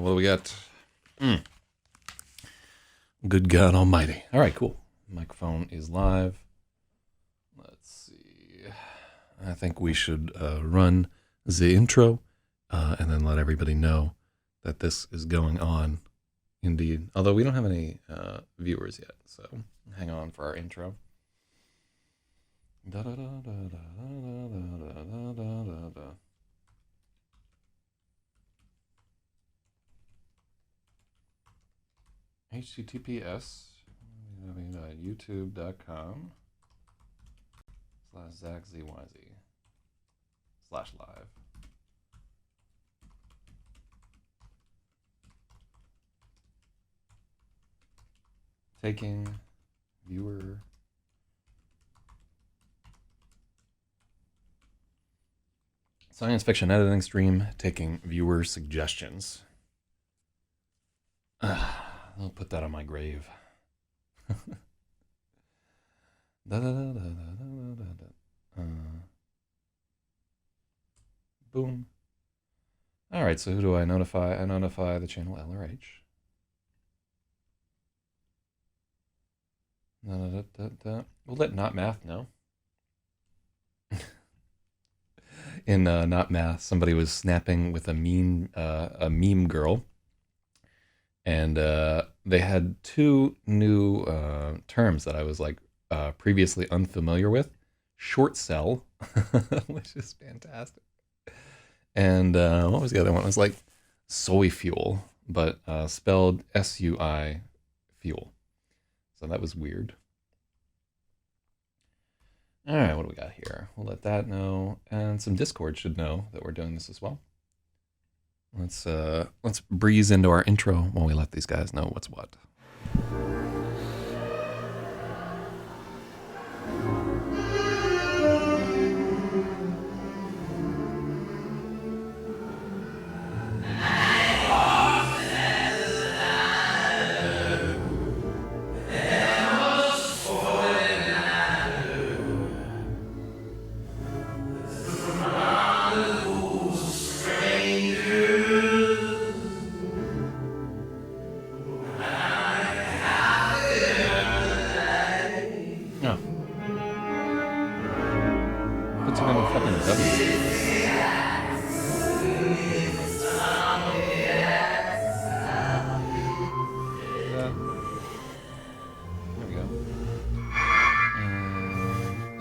What do we got? Good God Almighty. All right, cool. Microphone is live. Let's see. I think we should run the intro and then let everybody know that this is going on. Indeed. Although we don't have any viewers yet, so hang on for our intro. https://youtube.com/ZachZYZ/live. Taking viewer science fiction editing stream, taking viewer suggestions. I'll put that on my grave. Boom. All right, so who do I notify? I notify the channel LRH. We'll let Not Math know. In Not Math, somebody was snapping with a meme girl, and they had two new terms that I was like previously unfamiliar with. Short sell, which is fantastic, and what was the other one? It was like soy fuel, but spelled SUI fuel. So that was weird. All right, what do we got here? We'll let that know, and some Discord should know that we're doing this as well. Let's breeze into our intro while we let these guys know what's what.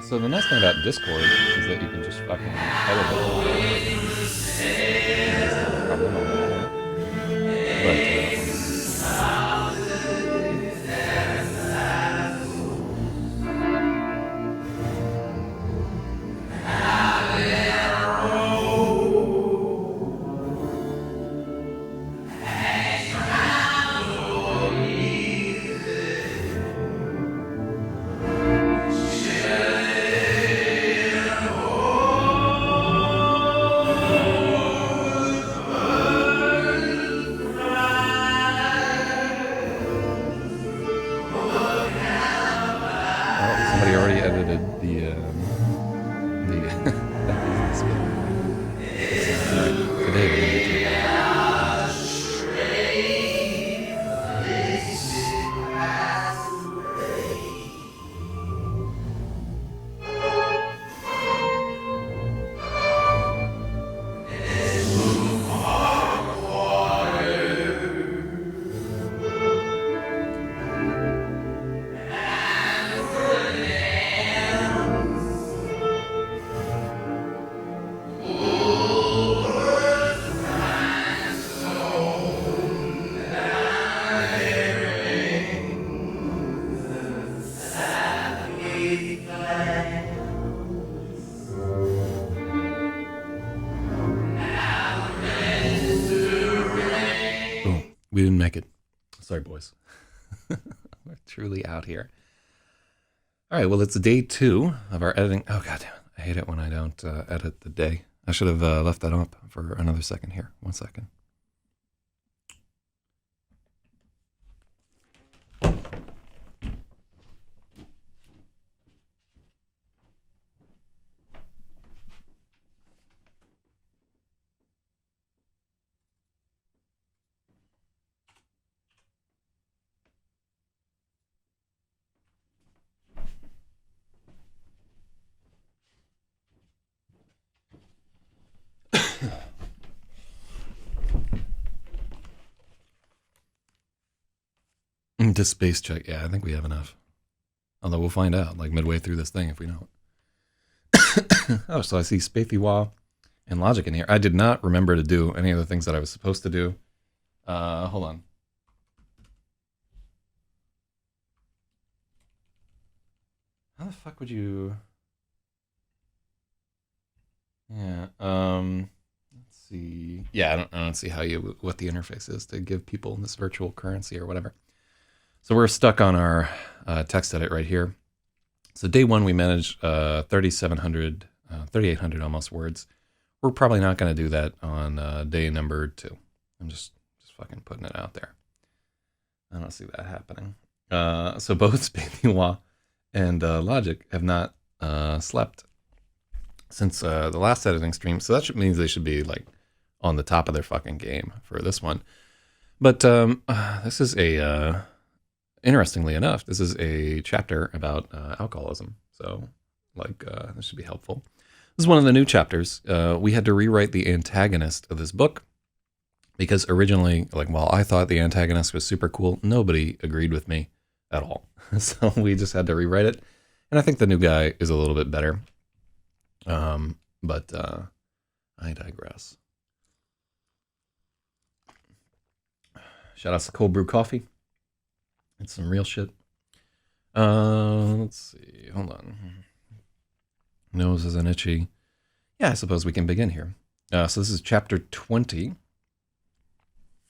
So the nice thing about Discord is that you can just fucking edit it. Somebody already edited the today we're going to We didn't make it. Sorry, boys. We're truly out here. All right, well, it's day 2 of our editing. Oh, god damn it. I hate it when I don't edit the day. I should have left that up for another second here. 1 second. To space check. Yeah, I think we have enough. Although we'll find out, like midway through this thing, if we don't. Oh, so I see Spathywah and Logic in here. I did not remember to do any of the things that I was supposed to do. Hold on. How the fuck would you... Yeah, let's see. Yeah, I don't see how you, what the interface is to give people this virtual currency or whatever. So we're stuck on our text edit right here. So day 1, we managed 3,700, 3,800 almost words. We're probably not going to do that on day number 2. I'm just fucking putting it out there. I don't see that happening. So both Spathywah and Logic have not slept since the last editing stream. So that means they should be like on the top of their fucking game for this one. But this is a, interestingly enough, this is a chapter about alcoholism. So like this should be helpful. This is one of the new chapters. We had to rewrite the antagonist of this book because originally, like, while I thought the antagonist was super cool, nobody agreed with me at all. So we just had to rewrite it. And I think the new guy is a little bit better. But I digress. Shout out to Cold Brew Coffee. It's some real shit. Let's see. Hold on. Nose is an itchy. Yeah, I suppose we can begin here. So this is chapter 20.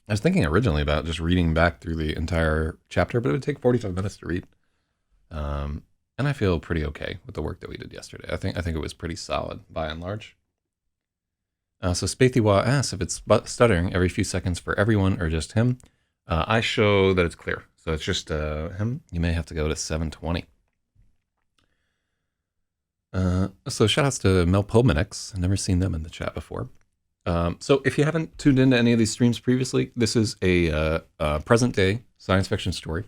I was thinking originally about just reading back through the entire chapter, but it would take 45 minutes to read. And I feel pretty okay with the work that we did yesterday. I think it was pretty solid by and large. So Spathywah asks if it's stuttering every few seconds for everyone or just him. I show that it's clear. So it's just him. You may have to go to 720. So shout outs to Mel Pobmanix. I've never seen them in the chat before. So if you haven't tuned into any of these streams previously, this is a present day science fiction story.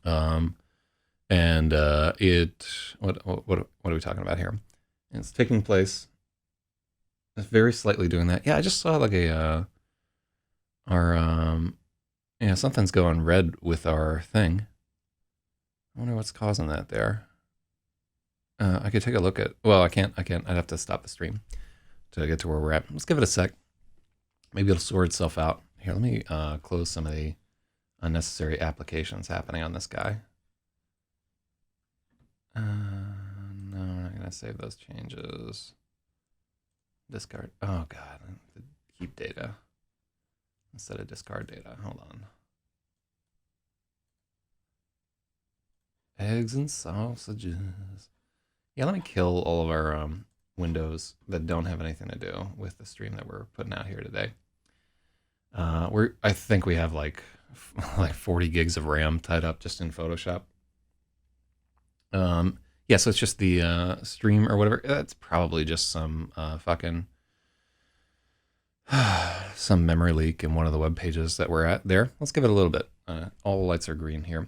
And what are we talking about here? It's taking place. It's very slightly doing that. Yeah, I just saw like something's going red with our thing. I wonder what's causing that there. I could take a look at. Well, I can't. I'd have to stop the stream to get to where we're at. Let's give it a sec. Maybe it'll sort itself out. Here, let me close some of the unnecessary applications happening on this guy. No, I'm not gonna save those changes. Discard. Oh god, keep data instead of discard data. Hold on. Eggs and sausages. Yeah, let me kill all of our windows that don't have anything to do with the stream that we're putting out here today. I think we have like 40 gigs of RAM tied up just in Photoshop. Yeah, so it's just the stream or whatever. That's probably just some fucking some memory leak in one of the web pages that we're at there. Let's give it a little bit. All the lights are green here.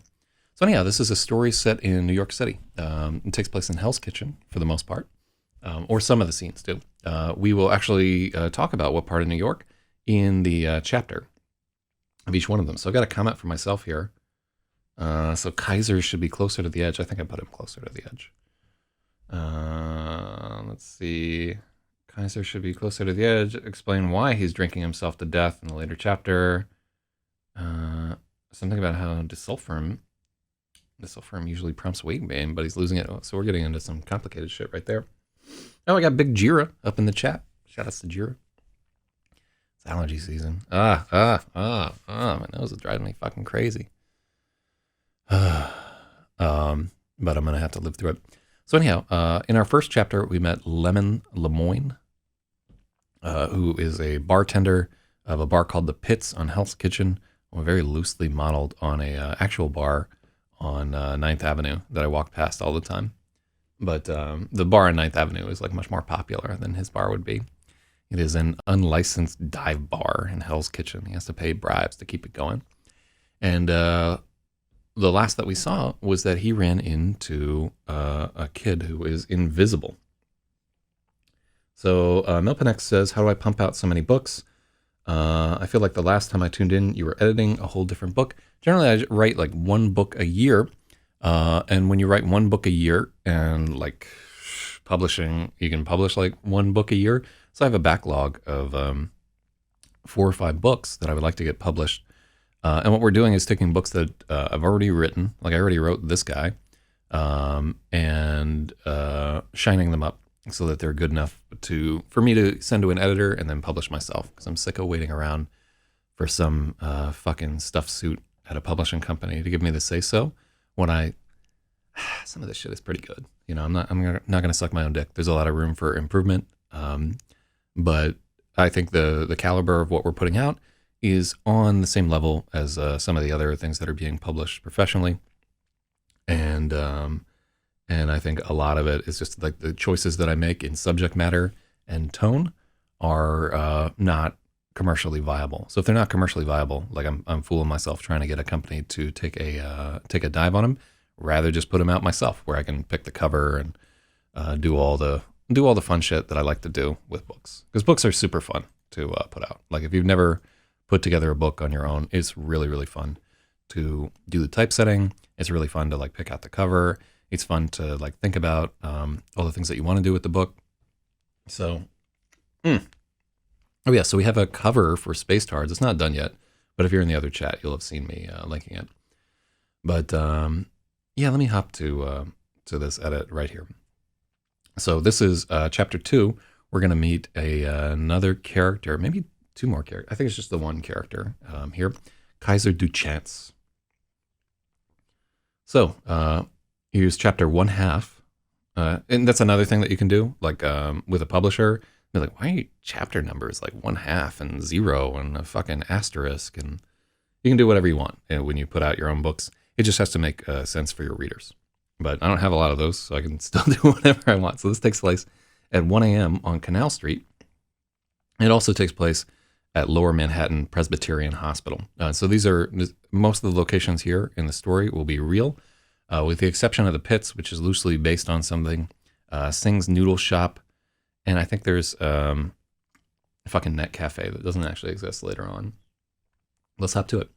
So anyhow, this is a story set in New York City. It takes place in Hell's Kitchen for the most part, or some of the scenes do. We will actually talk about what part of New York in the chapter of each one of them. So I've got a comment for myself here. So Kaiser should be closer to the edge. I think I put him closer to the edge. Let's see. Kaiser should be closer to the edge. Explain why he's drinking himself to death in the later chapter. Something about how disulfiram usually prompts weight gain, but he's losing it. So we're getting into some complicated shit right there. Oh, I got Big Jira up in the chat. Shout outs to Jira. It's allergy season. My nose is driving me fucking crazy. but I'm gonna have to live through it. So anyhow, in our first chapter, we met Lemon Lemoyne, who is a bartender of a bar called the Pits on Hell's Kitchen, very loosely modeled on a actual bar on 9th Avenue that I walk past all the time. But the bar on 9th Avenue is like much more popular than his bar would be. It is an unlicensed dive bar in Hell's Kitchen. He has to pay bribes to keep it going. And the last that we saw was that he ran into a kid who is invisible. So Milpanex says, how do I pump out so many books? I feel like the last time I tuned in, you were editing a whole different book. Generally, I write like one book a year. And when you write one book a year and like publishing, you can publish like one book a year. So I have a backlog of 4 or 5 books that I would like to get published. And what we're doing is taking books that I've already written, like I already wrote this guy, and shining them up so that they're good enough for me to send to an editor and then publish myself. Because I'm sick of waiting around for some fucking stuff suit at a publishing company to give me the say so. When some of this shit is pretty good. You know, I'm not gonna suck my own dick. There's a lot of room for improvement, but I think the caliber of what we're putting out is on the same level as some of the other things that are being published professionally, and I think a lot of it is just like the choices that I make in subject matter and tone are not commercially viable. So if they're not commercially viable, like I'm fooling myself trying to get a company to take a dive on them, rather just put them out myself, where I can pick the cover and do all the fun shit that I like to do with books. Because books are super fun to put out. Like if you've never put together a book on your own, it's really, really fun to do the typesetting. It's really fun to like pick out the cover. It's fun to like think about all the things that you want to do with the book. So, oh yeah, so we have a cover for Space Tards. It's not done yet, but if you're in the other chat, you'll have seen me linking it. But yeah, let me hop to this edit right here. So this is chapter 2. We're gonna meet another character, maybe 2 more characters. I think it's just the one character here, Kaiser Duchance. So here's chapter 1/2, and that's another thing that you can do, like with a publisher. Be like, why are you chapter numbers like 1/2 and 0 and a fucking asterisk? And you can do whatever you want when you put out your own books. It just has to make sense for your readers. But I don't have a lot of those, so I can still do whatever I want. So this takes place at 1 a.m. on Canal Street. It also takes place at Lower Manhattan Presbyterian Hospital. So these are, most of the locations here in the story will be real, with the exception of the Pits, which is loosely based on something, Sing's Noodle Shop, and I think there's a fucking Net Cafe that doesn't actually exist later on. Let's hop to it.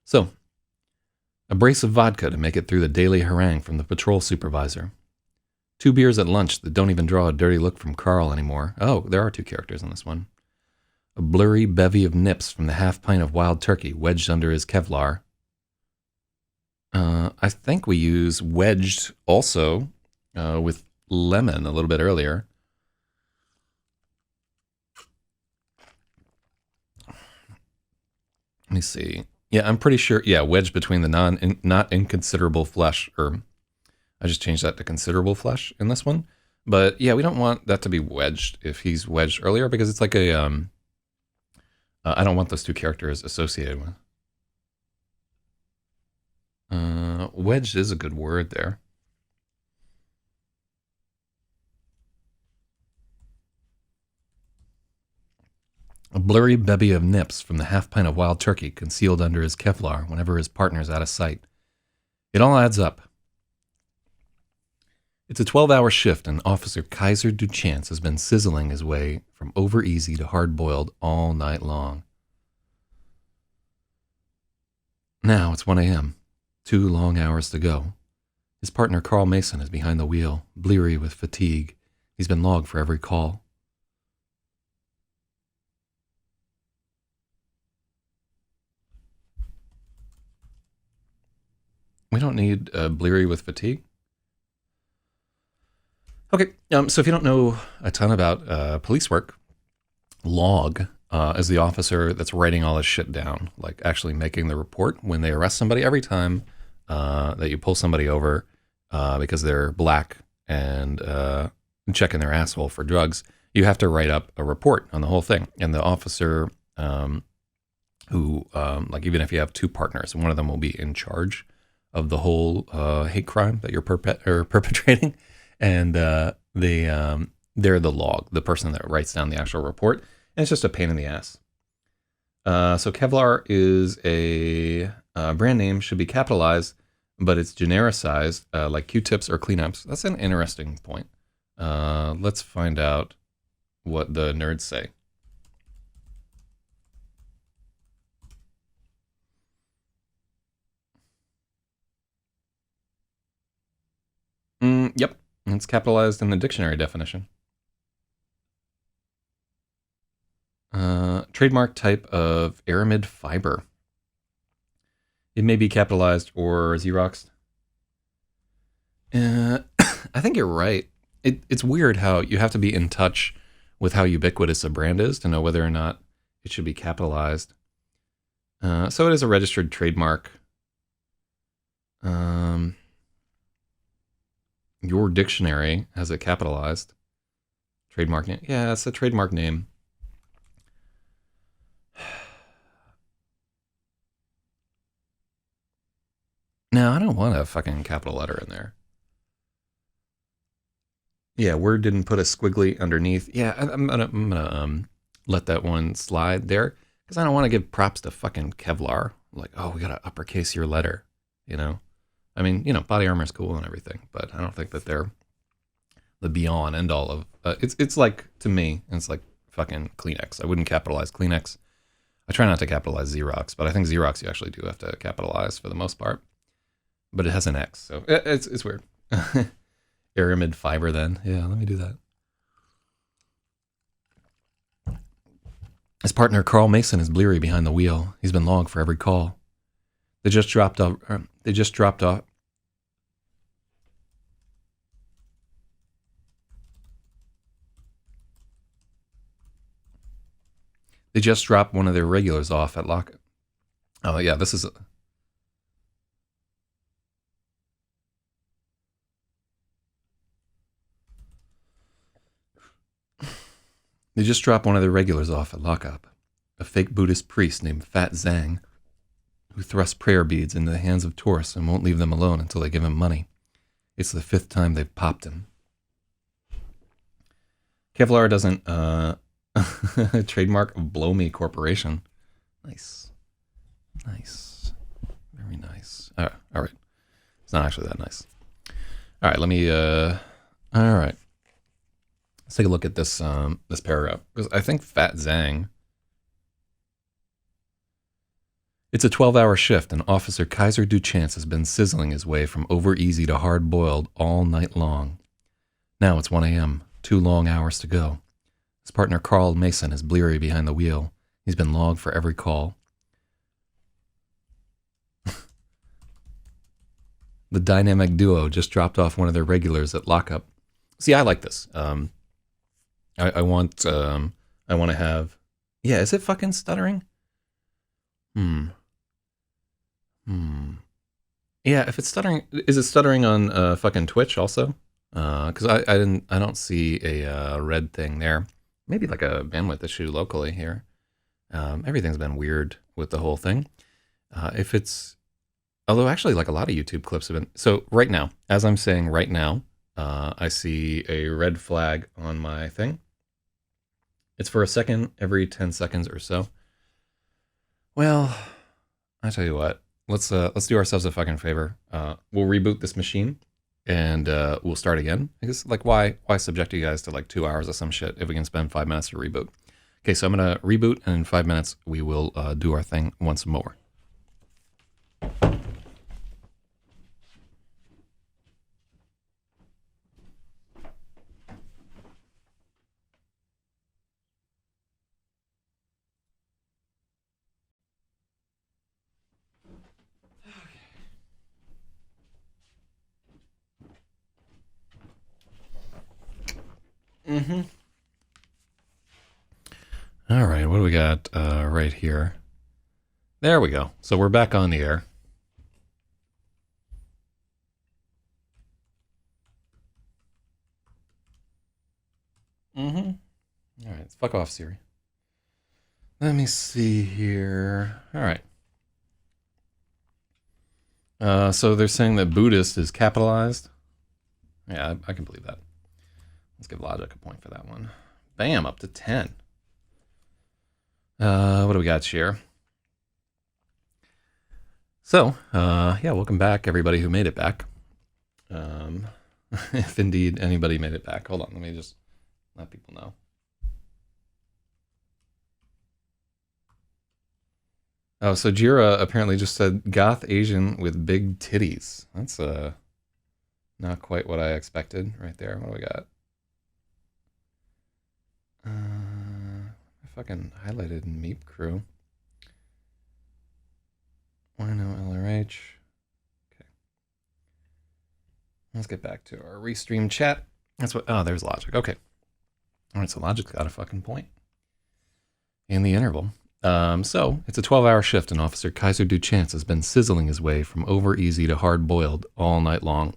So, a brace of vodka to make it through the daily harangue from the patrol supervisor. 2 beers at lunch that don't even draw a dirty look from Carl anymore. Oh, there are 2 characters in this one. A blurry bevy of nips from the half pint of wild turkey wedged under his Kevlar. I think we use wedged also with lemon a little bit earlier. Let me see. Yeah, I'm pretty sure. Yeah, wedged between the not inconsiderable flesh, or I just changed that to considerable flesh in this one. But yeah, we don't want that to be wedged if he's wedged earlier, because it's like a I don't want those 2 characters associated with. Wedged is a good word there. A blurry bevy of nips from the half pint of wild turkey concealed under his Kevlar whenever his partner's out of sight. It all adds up. It's a 12-hour shift, and Officer Kaiser Duchance has been sizzling his way from over-easy to hard-boiled all night long. Now it's 1 a.m., 2 long hours to go. His partner Carl Mason is behind the wheel, bleary with fatigue. He's been logged for every call. We don't need bleary with fatigue. Okay, so if you don't know a ton about police work, log is the officer that's writing all this shit down, like actually making the report when they arrest somebody. Every time that you pull somebody over because they're black and checking their asshole for drugs, you have to write up a report on the whole thing. And the officer like even if you have two partners, one of them will be in charge of the whole hate crime that you're perpetrating, and they're the log, the person that writes down the actual report, and it's just a pain in the ass. So Kevlar is a brand name, should be capitalized, but it's genericized like Q-tips or Kleenex. That's an interesting point. Let's find out what the nerds say. Yep, it's capitalized in the dictionary definition. Trademark type of aramid fiber. It may be capitalized or Xeroxed. I think you're right. It's weird how you have to be in touch with how ubiquitous a brand is to know whether or not it should be capitalized. So it is a registered trademark. Your dictionary has it capitalized. Trademark name. Yeah, it's a trademark name. No, I don't want a fucking capital letter in there. Yeah, Word didn't put a squiggly underneath. Yeah, I'm gonna let that one slide there because I don't want to give props to fucking Kevlar. Like, oh, we gotta uppercase your letter. You know, I mean, body armor is cool and everything, but I don't think that they're the beyond end all of. It's like, to me, it's like fucking Kleenex. I wouldn't capitalize Kleenex. I try not to capitalize Xerox, but I think Xerox you actually do have to capitalize for the most part. But it has an X, so it's weird. Aramid fiber, then. Yeah, let me do that. His partner Carl Mason is bleary behind the wheel. He's been logged for every call. They just dropped off. They just dropped off. They just dropped one of their regulars off at lock. Oh yeah, this is. They just dropped one of their regulars off at lockup. A fake Buddhist priest named Fat Zhang, who thrusts prayer beads into the hands of tourists and won't leave them alone until they give him money. It's the 5th time they've popped him. Kevlar doesn't trademark Blow Me Corporation. Nice. Nice. Very nice. All right. It's not actually that nice. All right, let me all right. Let's take a look at this this paragraph, because I think Fat Zhang. It's a 12-hour shift, and Officer Kaiser Duchance has been sizzling his way from over-easy to hard-boiled all night long. Now it's 1 a.m., 2 long hours to go. His partner Carl Mason is bleary behind the wheel. He's been logged for every call. The dynamic duo just dropped off one of their regulars at lockup. See, I like this. I want to have. Yeah, is it fucking stuttering? Yeah, if it's stuttering, is it stuttering on fucking Twitch also? Because I don't see a red thing there. Maybe like a bandwidth issue locally here. Everything's been weird with the whole thing. If it's, although actually like a lot of YouTube clips have been. So right now, as I'm saying right now, I see a red flag on my thing. It's for a second every 10 seconds or so. Well, I tell you what, let's do ourselves a fucking favor. We'll reboot this machine and we'll start again. Because like why subject you guys to like 2 hours of some shit if we can spend 5 minutes to reboot? Okay, so I'm gonna reboot, and in 5 minutes we will do our thing once more. All right, what do we got right here? There we go. So we're back on the air. Mm-hmm. All right, fuck off, Siri. Let me see here. All right. So they're saying that Buddhist is capitalized. Yeah, I can believe that. Let's give Logic a point for that one. Bam, up to 10. What do we got here? So, yeah, welcome back, everybody who made it back. If indeed anybody made it back. Hold on, let me just let people know. Oh, so Jira apparently just said goth Asian with big titties. That's not quite what I expected right there. What do we got? I fucking highlighted Meep Crew. Why no LRH? Okay. Let's get back to our restream chat. That's what. Oh, there's Logic. Okay. All right, so Logic's got a fucking point in the interval. So it's a 12-hour shift, and Officer Kaiser Duchance has been sizzling his way from over easy to hard boiled all night long.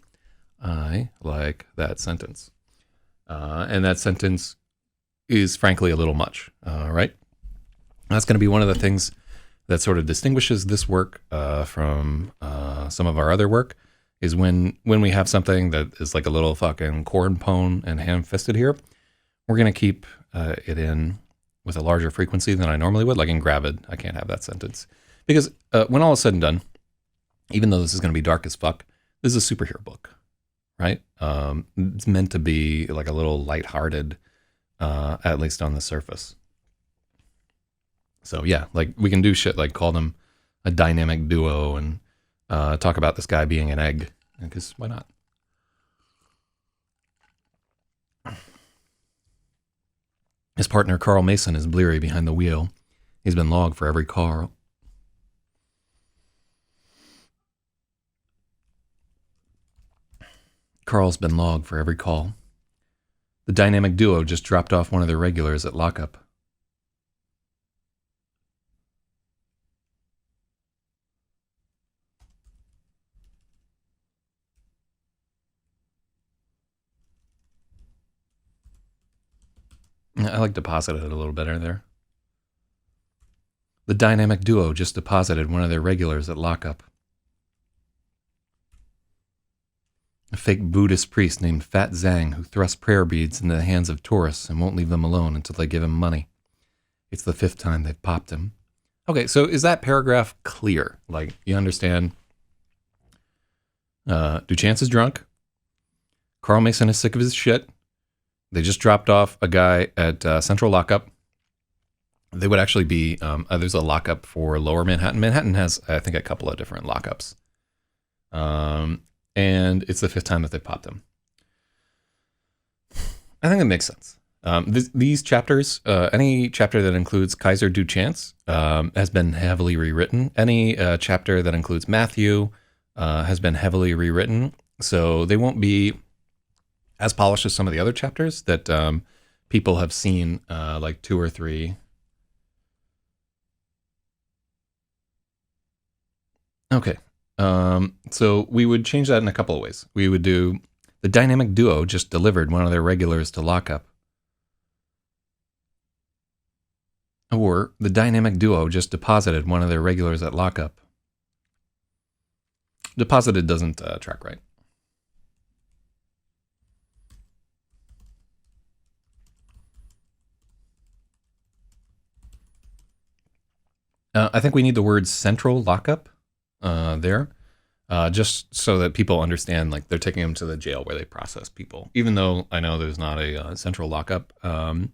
I like that sentence. And that sentence is frankly a little much, right? That's going to be one of the things that sort of distinguishes this work from some of our other work, is when we have something that is like a little fucking corn pone and ham-fisted here, we're going to keep it in with a larger frequency than I normally would. Like in Gravid, I can't have that sentence. Because when all is said and done, even though this is going to be dark as fuck, this is a superhero book, right? It's meant to be like a little lighthearted, at least on the surface. So yeah, like we can do shit like call them a dynamic duo and talk about this guy being an egg, because why not? His partner Carl Mason is bleary behind the wheel. He's been logged for every car. Carl's been logged for every call. The dynamic duo just dropped off one of their regulars at lockup. I like deposited a little better there. The dynamic duo just deposited one of their regulars at lockup. A fake Buddhist priest named Fat Zhang who thrusts prayer beads into the hands of tourists and won't leave them alone until they give him money. It's the 5th time they've popped him. Okay, so is that paragraph clear? Like, you understand? Duchance is drunk. Carl Mason is sick of his shit. They just dropped off a guy at Central Lockup. They would actually be, there's a lockup for Lower Manhattan. Manhattan has, I think, a couple of different lockups. And it's the 5th time that they popped him. I think it makes sense. These chapters, any chapter that includes Kaiser Duchance has been heavily rewritten. Any chapter that includes Matthew has been heavily rewritten. So they won't be as polished as some of the other chapters that people have seen, like 2 or 3. Okay. So we would change that in a couple of ways. We would do the dynamic duo just delivered one of their regulars to lockup. Or the dynamic duo just deposited one of their regulars at lockup. Deposited doesn't track right. I think we need the word central lockup there, just so that people understand, like they're taking them to the jail where they process people. Even though I know there's not a central lockup, I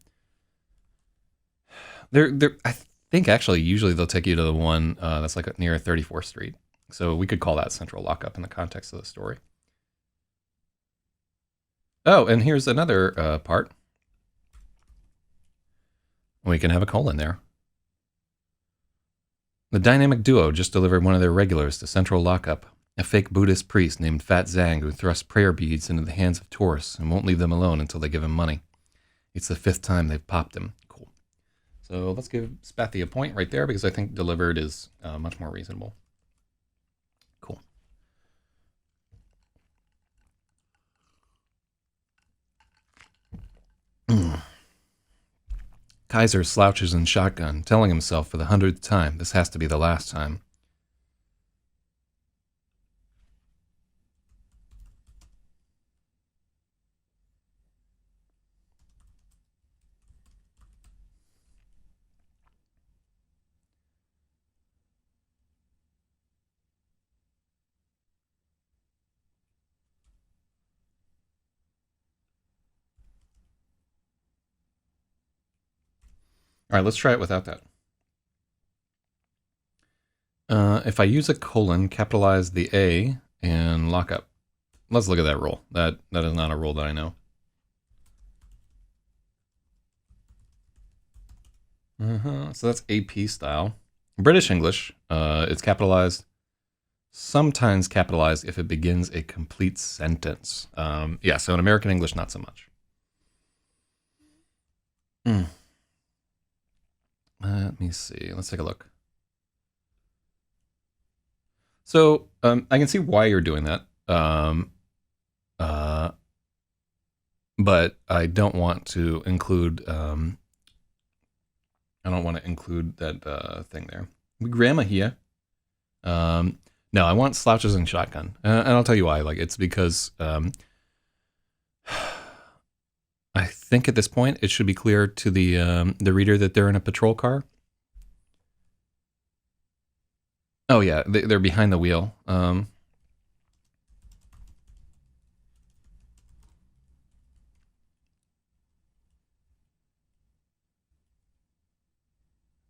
think actually usually they'll take you to the one that's like near 34th Street. So we could call that central lockup in the context of the story. Oh, and here's another part. We can have a colon there. The dynamic duo just delivered one of their regulars to central lockup, a fake Buddhist priest named Fat Zhang who thrusts prayer beads into the hands of tourists and won't leave them alone until they give him money. It's the 5th time they've popped him. Cool. So let's give Spathy a point right there because I think delivered is much more reasonable. Cool. Kaiser slouches in shotgun, telling himself for the 100th time, this has to be the last time. All right, let's try it without that. If I use a colon, capitalize the A, and lock up. Let's look at that roll. That is not a roll that I know. So that's AP style. British English, it's capitalized, sometimes capitalized if it begins a complete sentence. Yeah, so in American English, not so much. Let me see. Let's take a look. So I can see why you're doing that. But I don't want to include that thing there. Grandma here. No, I want slouches and shotgun, and I'll tell you why. Like it's because I think at this point it should be clear to the reader that they're in a patrol car. Oh yeah, they're behind the wheel.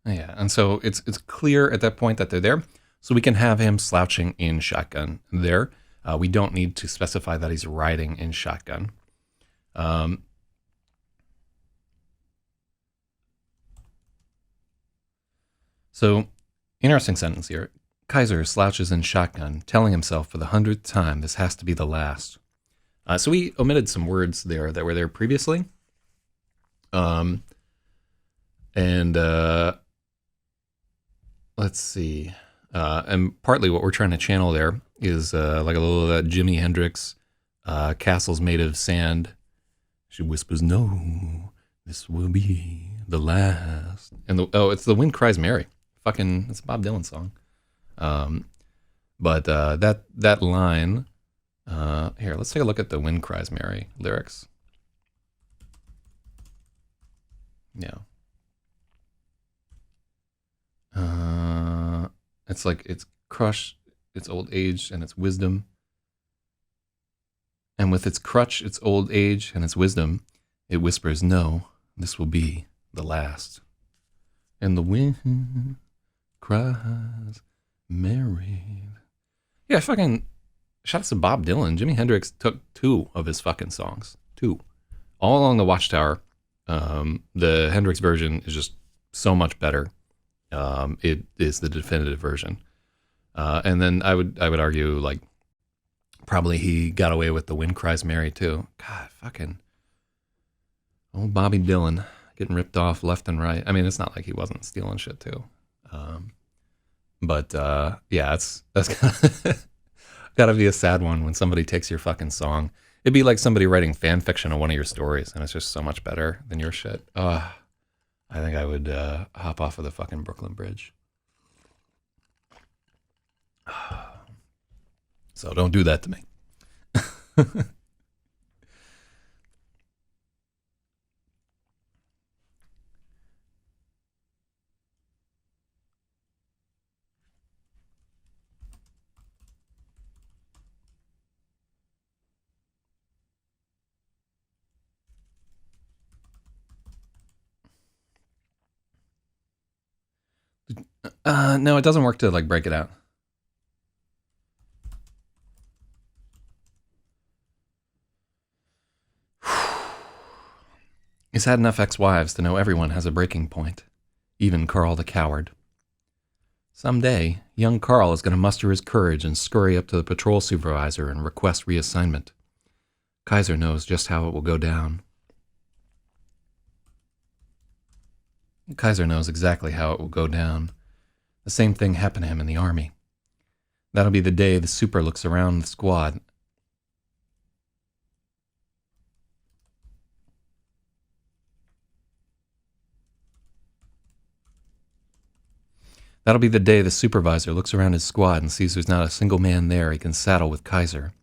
Yeah, and so it's clear at that point that they're there, so we can have him slouching in shotgun there. We don't need to specify that he's riding in shotgun. So, interesting sentence here. Kaiser slouches in shotgun, telling himself for the 100th time, this has to be the last. So we omitted some words there that were there previously. And let's see. And partly what we're trying to channel there is like a little of that Jimi Hendrix, Castles Made of Sand. She whispers, no, this will be the last. And it's The Wind Cries Mary. Fucking, it's a Bob Dylan song. But that line, here, let's take a look at The Wind Cries Mary lyrics. Yeah. It's like it's crushed, its old age, and its wisdom. And with its crutch, its old age, and its wisdom, it whispers, no, this will be the last. And the wind cries, married. Yeah, fucking shouts to Bob Dylan. Jimi Hendrix took 2 of his fucking songs. 2. All Along the Watchtower. The Hendrix version is just so much better. It is the definitive version. And then I would argue, like, probably he got away with The Wind Cries Mary too. God, fucking old Bobby Dylan getting ripped off left and right. I mean, it's not like he wasn't stealing shit too. But yeah, that's gotta be a sad one when somebody takes your fucking song. It'd be like somebody writing fan fiction on one of your stories, and it's just so much better than your shit. I think I would hop off of the fucking Brooklyn Bridge. So don't do that to me. No, it doesn't work to like break it out. He's had enough ex-wives to know everyone has a breaking point, even Carl the coward. Someday, young Carl is going to muster his courage and scurry up to the patrol supervisor and request reassignment. Kaiser knows just how it will go down. Kaiser knows exactly how it will go down. The same thing happened to him in the army. That'll be the day the super looks around the squad. That'll be the day the supervisor looks around his squad and sees there's not a single man there he can saddle with Kaiser.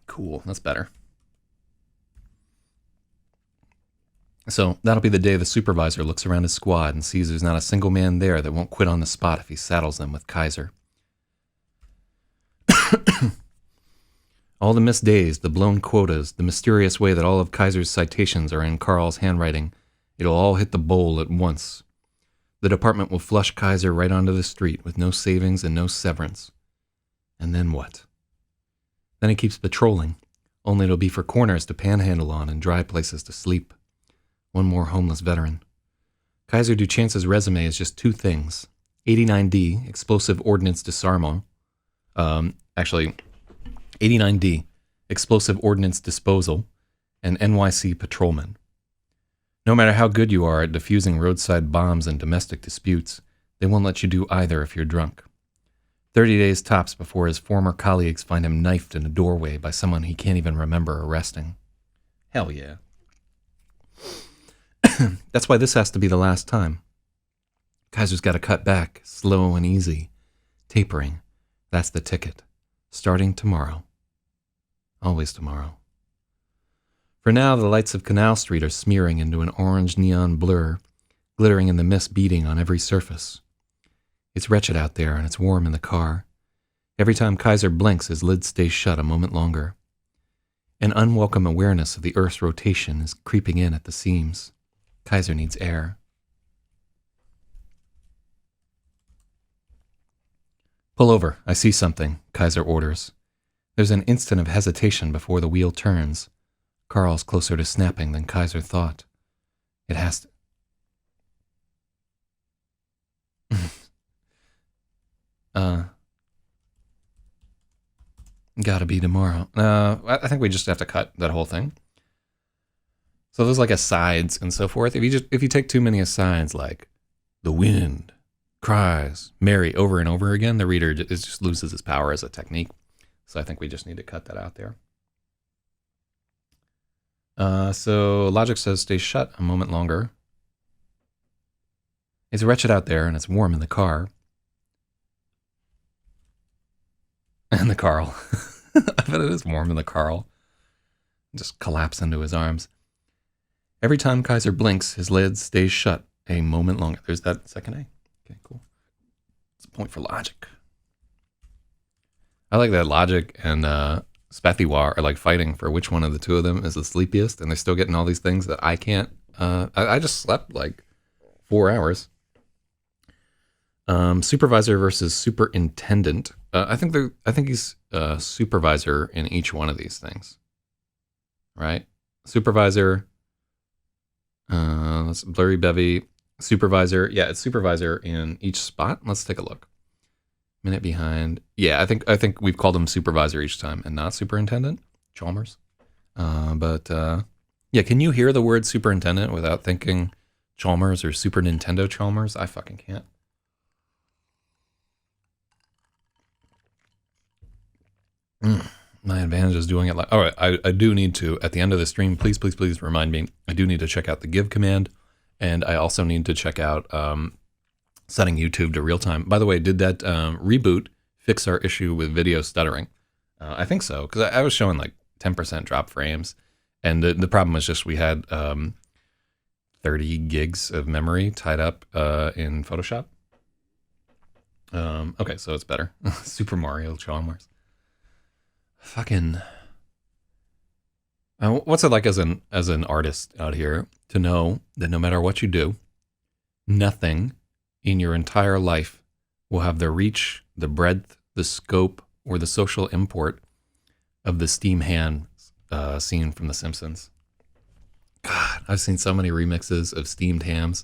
Cool, that's better. So that'll be the day the supervisor looks around his squad and sees there's not a single man there that won't quit on the spot if he saddles them with Kaiser. All the missed days, the blown quotas, the mysterious way that all of Kaiser's citations are in Carl's handwriting, it'll all hit the bowl at once. The department will flush Kaiser right onto the street with no savings and no severance. And then what? Then he keeps patrolling, only it'll be for corners to panhandle on and dry places to sleep. One more homeless veteran. Kaiser Duchance's resume is just two things. 89D, Explosive Ordnance Disarmament. 89D, Explosive Ordnance Disposal, and NYC Patrolman. No matter how good you are at defusing roadside bombs and domestic disputes, they won't let you do either if you're drunk. 30 days tops before his former colleagues find him knifed in a doorway by someone he can't even remember arresting. Hell yeah. That's why this has to be the last time. Kaiser's got to cut back, slow and easy. Tapering. That's the ticket. Starting tomorrow. Always tomorrow. For now, the lights of Canal Street are smearing into an orange neon blur, glittering in the mist beating on every surface. It's wretched out there, and it's warm in the car. Every time Kaiser blinks, his lids stay shut a moment longer. An unwelcome awareness of the Earth's rotation is creeping in at the seams. Kaiser needs air. Pull over, I see something, Kaiser orders. There's an instant of hesitation before the wheel turns. Carl's closer to snapping than Kaiser thought. It has to... Gotta be tomorrow. I think we just have to cut that whole thing. So there's like asides and so forth. If you take too many asides, like the wind cries Mary over and over again, the reader just loses his power as a technique. So I think we just need to cut that out there. So logic says stay shut a moment longer. It's wretched out there and it's warm in the car. And the Carl. I bet it is warm in the Carl. Just collapse into his arms. Every time Kaiser blinks, his lids stay shut a moment longer. There's that second A. Okay, cool. It's a point for logic. I like that logic and Spathiwa are like fighting for which one of the two of them is the sleepiest, and they're still getting all these things that I can't. I just slept like 4 hours. Supervisor versus superintendent. I think he's supervisor in each one of these things, right? Supervisor. That's blurry bevy. Supervisor. Yeah, it's supervisor in each spot. Let's take a look. Minute behind. Yeah, I think we've called him supervisor each time and not superintendent. Chalmers. Yeah, can you hear the word superintendent without thinking Chalmers or Super Nintendo Chalmers? I fucking can't. My advantage is doing it like... All right, I do need to, at the end of the stream, please remind me, I do need to check out the give command, and I also need to check out setting YouTube to real time. By the way, did that reboot fix our issue with video stuttering? I think so, because I was showing like 10% drop frames, and the problem was just we had 30 gigs of memory tied up in Photoshop. Okay, so it's better. Super Mario Chalmers. Fucking... what's it like as an artist out here to know that no matter what you do, nothing in your entire life will have the reach, the breadth, the scope, or the social import of the steam hand scene from The Simpsons. God, I've seen so many remixes of steamed hams.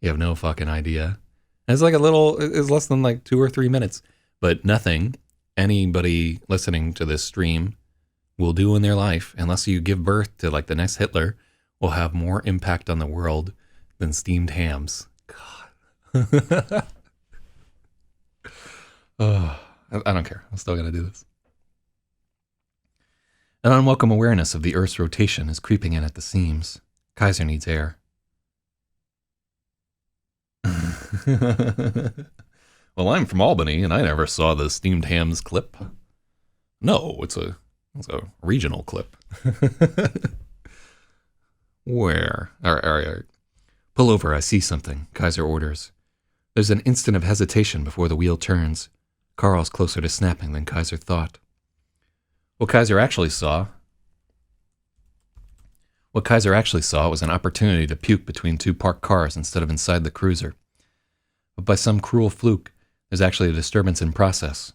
You have no fucking idea. And it's like it's less than like 2 or 3 minutes, but nothing anybody listening to this stream will do in their life, unless you give birth to like the next Hitler, will have more impact on the world than steamed hams. God. Oh, I don't care. I'm still gonna do this. An unwelcome awareness of the Earth's rotation is creeping in at the seams. Kaiser needs air. Well, I'm from Albany, and I never saw the steamed hams clip. No, it's a regional clip. Where? All right. Pull over, I see something, Kaiser orders. There's an instant of hesitation before the wheel turns. Carl's closer to snapping than Kaiser thought. What Kaiser actually saw was an opportunity to puke between two parked cars instead of inside the cruiser. But by some cruel fluke, there's actually a disturbance in process.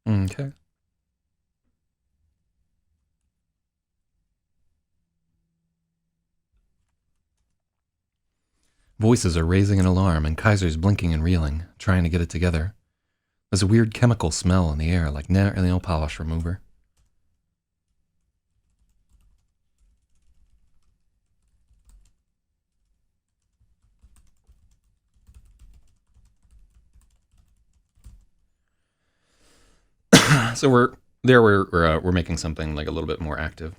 Okay. Voices are raising an alarm, and Kaiser's blinking and reeling, trying to get it together. There's a weird chemical smell in the air, like nail polish remover. So we're making something like a little bit more active.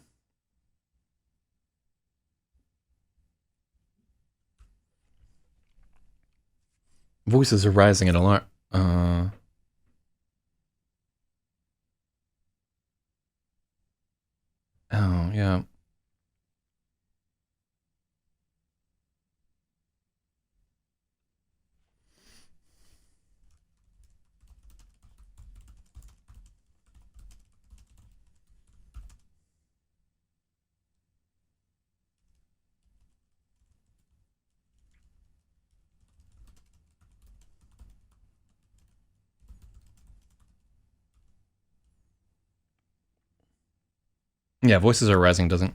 Voices are rising in alarm. Oh yeah. Yeah, voices are rising doesn't.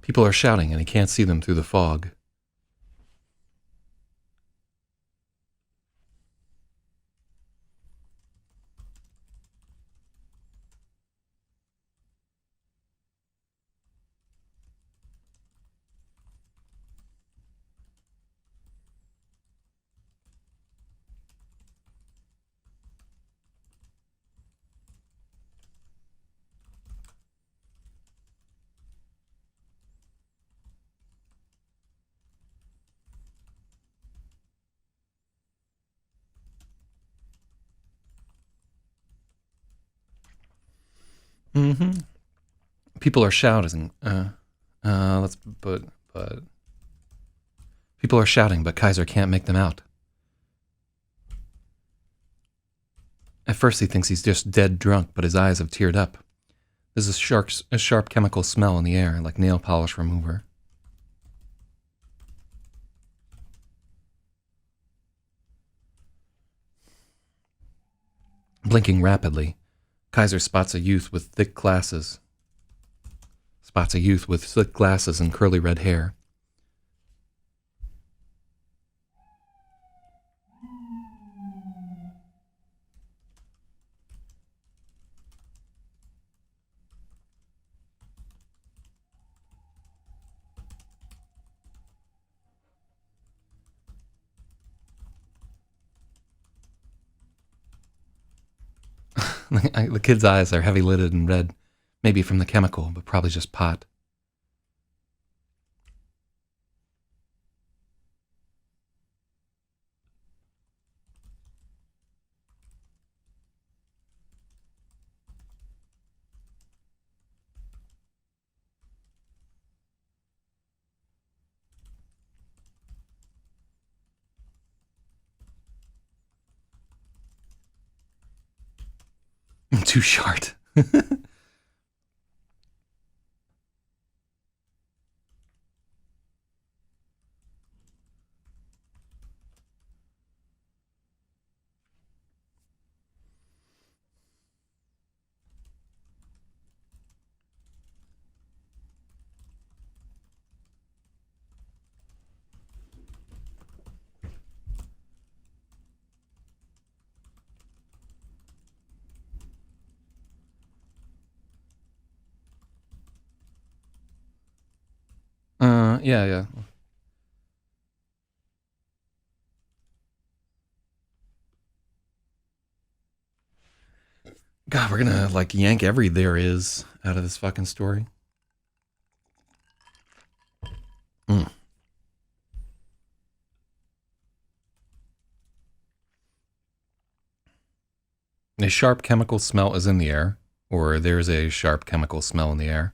People are shouting, and he can't see them through the fog. Mm-hmm. People are shouting. But people are shouting, but Kaiser can't make them out. At first, he thinks he's just dead drunk, but his eyes have teared up. There's a sharp chemical smell in the air, like nail polish remover. Blinking rapidly, Kaiser spots a youth with thick glasses. And curly red hair. The kid's eyes are heavy lidded and red, maybe from the chemical, but probably just pot. too short. Yeah, yeah. God, we're gonna like yank every there is out of this fucking story. Mm. A sharp chemical smell is in the air, or there's a sharp chemical smell in the air.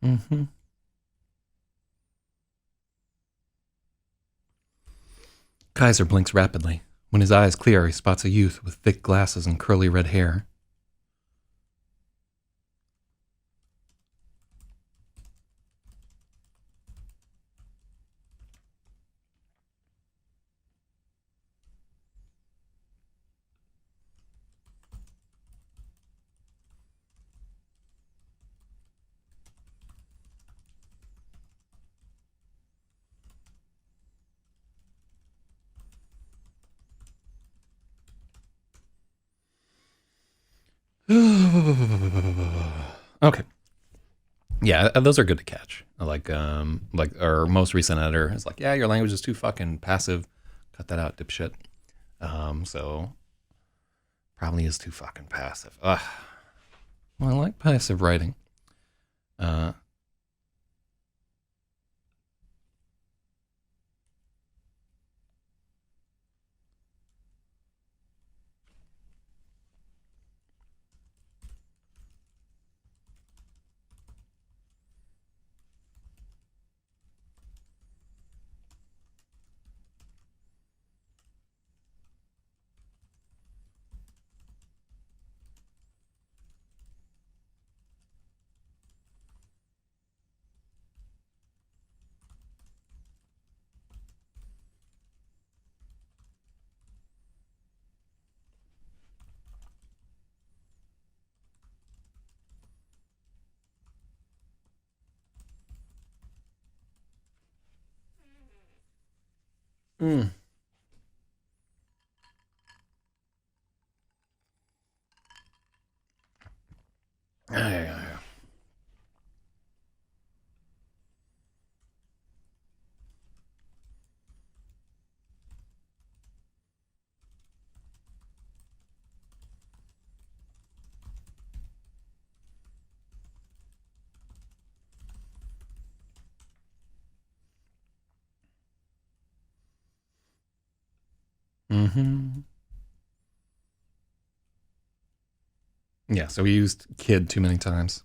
Mm-hmm. Kaiser blinks rapidly. When his eyes clear, he spots a youth with thick glasses and curly red hair. Okay. Yeah, those are good to catch. Like our most recent editor is like, yeah, your language is too fucking passive. Cut that out, dipshit. So probably is too fucking passive. Ugh. Well, I like passive writing. Uh, mm. Yeah, yeah, yeah. Mm-hmm. Yeah, so we used kid too many times.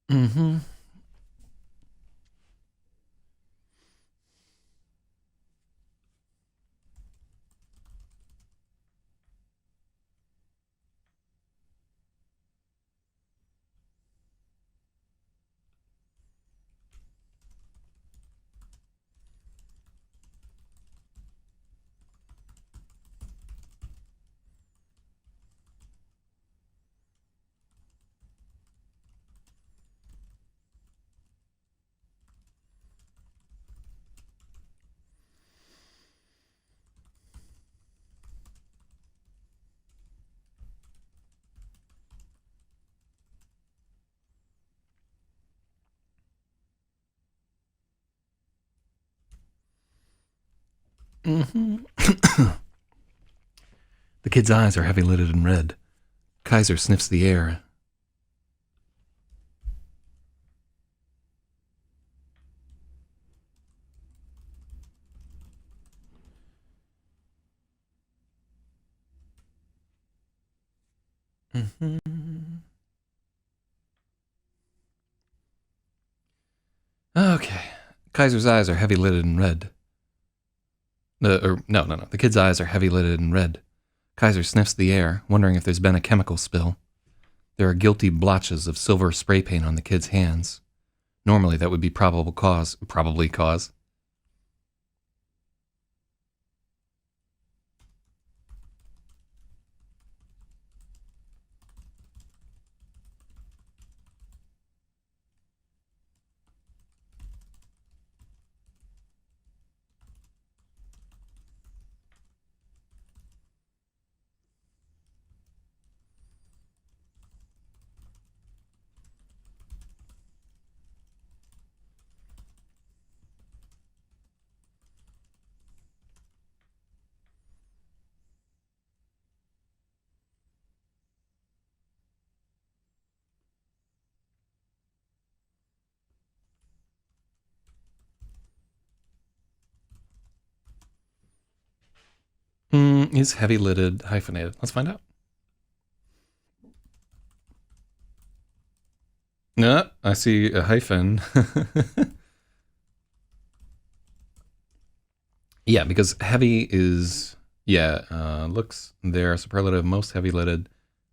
Mm-hmm. Mm-hmm. The kid's eyes are heavy lidded and red. Kaiser sniffs the air. Mm-hmm. Okay. Kaiser's eyes are heavy lidded and red. No. The kid's eyes are heavy lidded and red. Kaiser sniffs the air, wondering if there's been a chemical spill. There are guilty blotches of silver spray paint on the kid's hands. Normally, that would be probably cause. Is heavy lidded hyphenated? Let's find out. No, I see a hyphen. Yeah, because heavy is, looks there, superlative, most heavy lidded.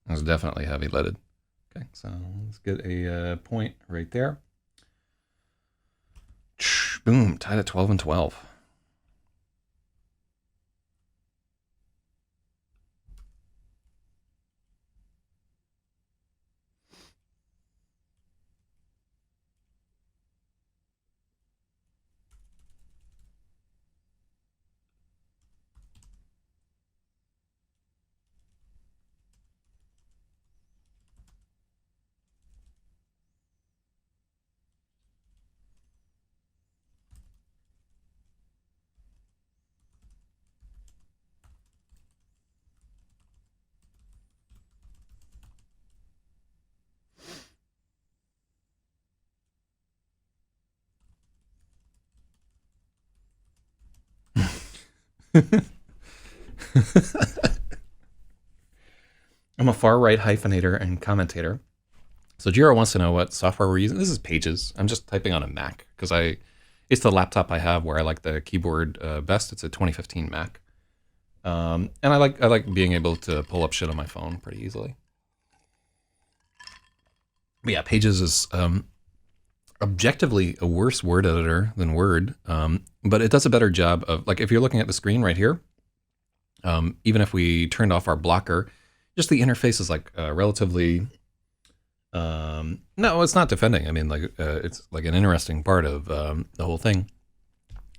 That's definitely heavy lidded. Okay, so let's get a point right there. Boom, tied at 12 and 12. I'm a far right hyphenator and commentator. So Jira wants to know what software we're using. This is Pages. I'm just typing on a Mac because it's the laptop I have where I like the keyboard best. It's a 2015 Mac, and I like being able to pull up shit on my phone pretty easily. But yeah, Pages is objectively a worse word editor than Word, but it does a better job of, like, if you're looking at the screen right here, even if we turned off our blocker, just the interface is like relatively. No, it's not defending. I mean, like, it's like an interesting part of the whole thing.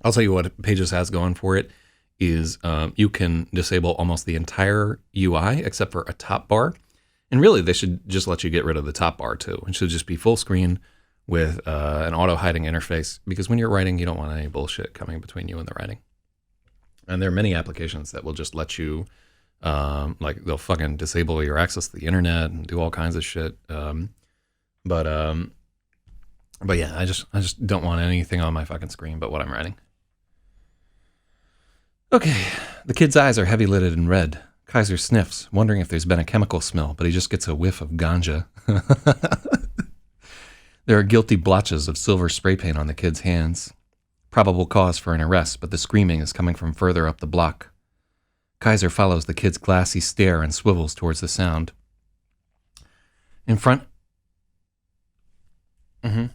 I'll tell you what Pages has going for it is you can disable almost the entire UI except for a top bar. And really, they should just let you get rid of the top bar too. It should just be full screen with an auto hiding interface, because when you're writing, you don't want any bullshit coming between you and the writing. And there are many applications that will just let you, like, they'll fucking disable your access to the internet and do all kinds of shit. But yeah, I just don't want anything on my fucking screen but what I'm writing. Okay, the kid's eyes are heavy lidded and red. Kaiser sniffs, wondering if there's been a chemical smell, but he just gets a whiff of ganja. There are guilty blotches of silver spray paint on the kid's hands. Probable cause for an arrest, but the screaming is coming from further up the block. Kaiser follows the kid's glassy stare and swivels towards the sound. In front. Mm-hmm.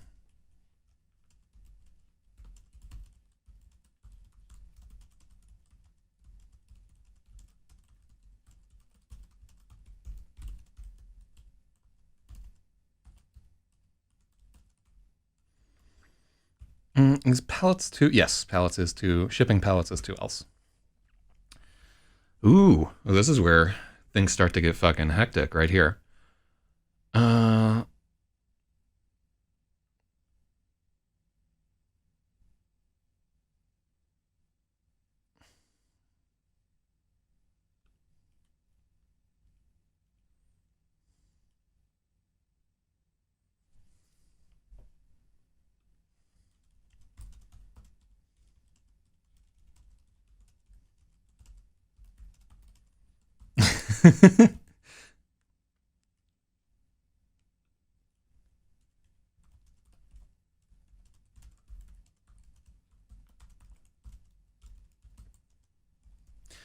Is pallets two? Yes, pallets is two. Shipping pallets is two else. Ooh, well, this is where things start to get fucking hectic right here. Uh,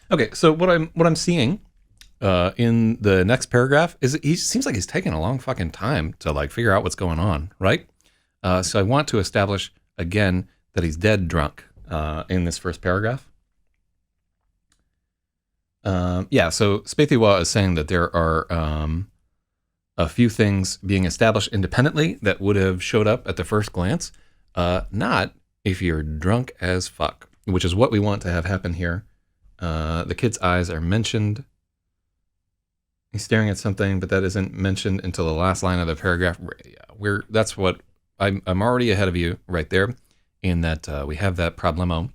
okay, so what I'm seeing in the next paragraph is he seems like he's taking a long fucking time to like figure out what's going on, right? So I want to establish again that he's dead drunk in this first paragraph. Yeah, so Spaethiwa is saying that there are a few things being established independently that would have showed up at the first glance, not if you're drunk as fuck, which is what we want to have happen here. The kid's eyes are mentioned. He's staring at something, but that isn't mentioned until the last line of the paragraph. That's what I'm already ahead of you right there, in that we have that problemo.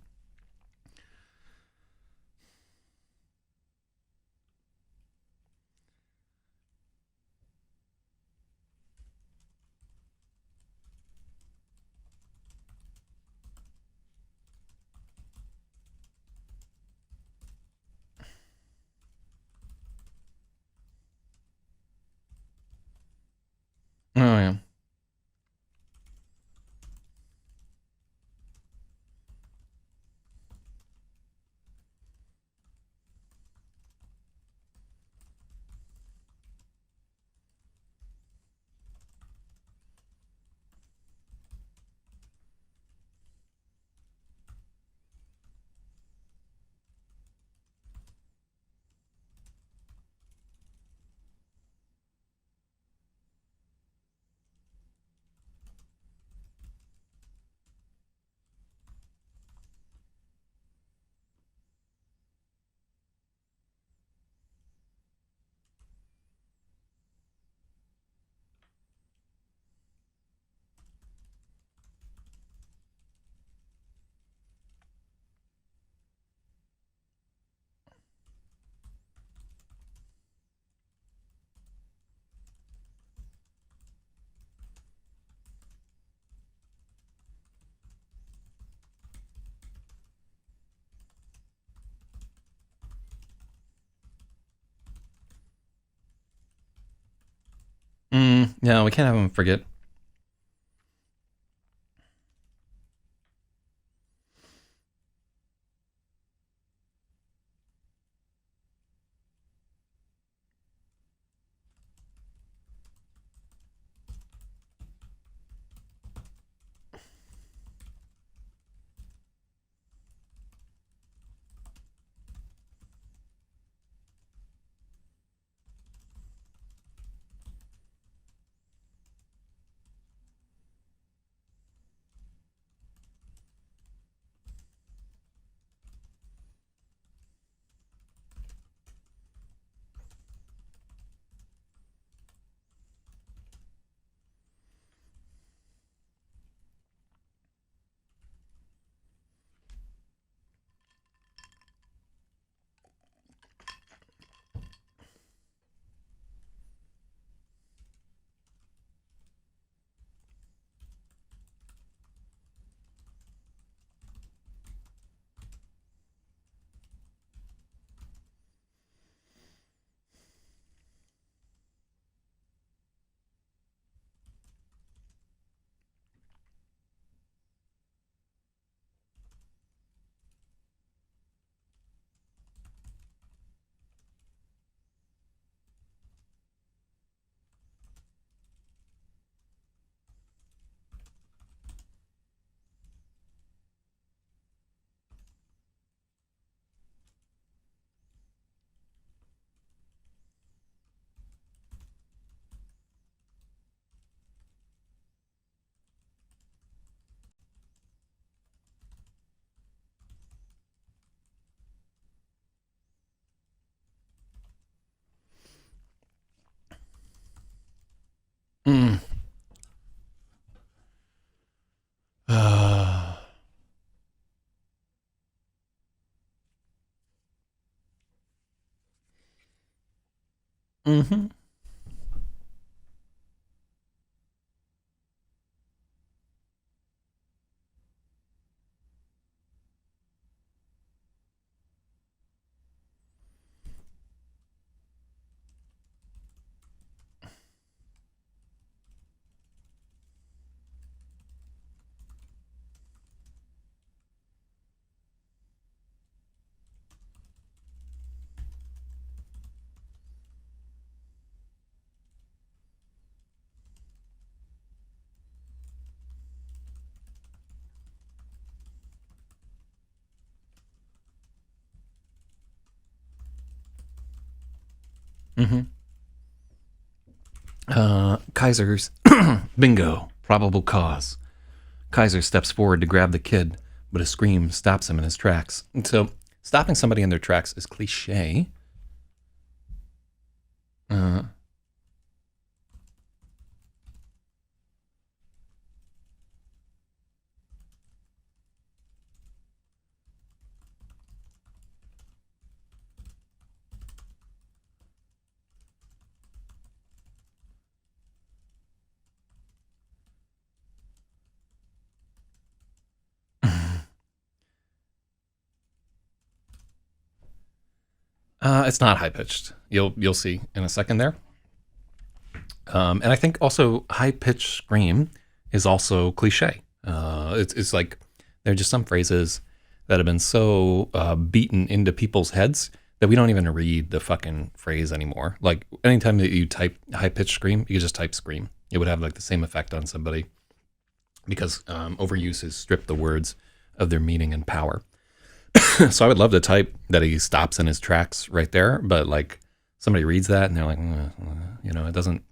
Oh yeah. No, we can't have him forget. Mm-hmm. Mm-hmm. Kaiser's bingo. Probable cause. Kaiser steps forward to grab the kid, but a scream stops him in his tracks. And so, stopping somebody in their tracks is cliche. Uh, it's not high pitched. You'll see in a second there. And I think also high pitched scream is also cliche. It's like there are just some phrases that have been so beaten into people's heads that we don't even read the fucking phrase anymore. Like anytime that you type high pitched scream, you just type scream. It would have like the same effect on somebody because overuse has stripped the words of their meaning and power. So I would love to type that he stops in his tracks right there, but like somebody reads that and they're like, it doesn't.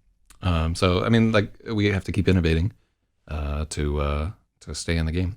So I mean, like we have to keep innovating to stay in the game.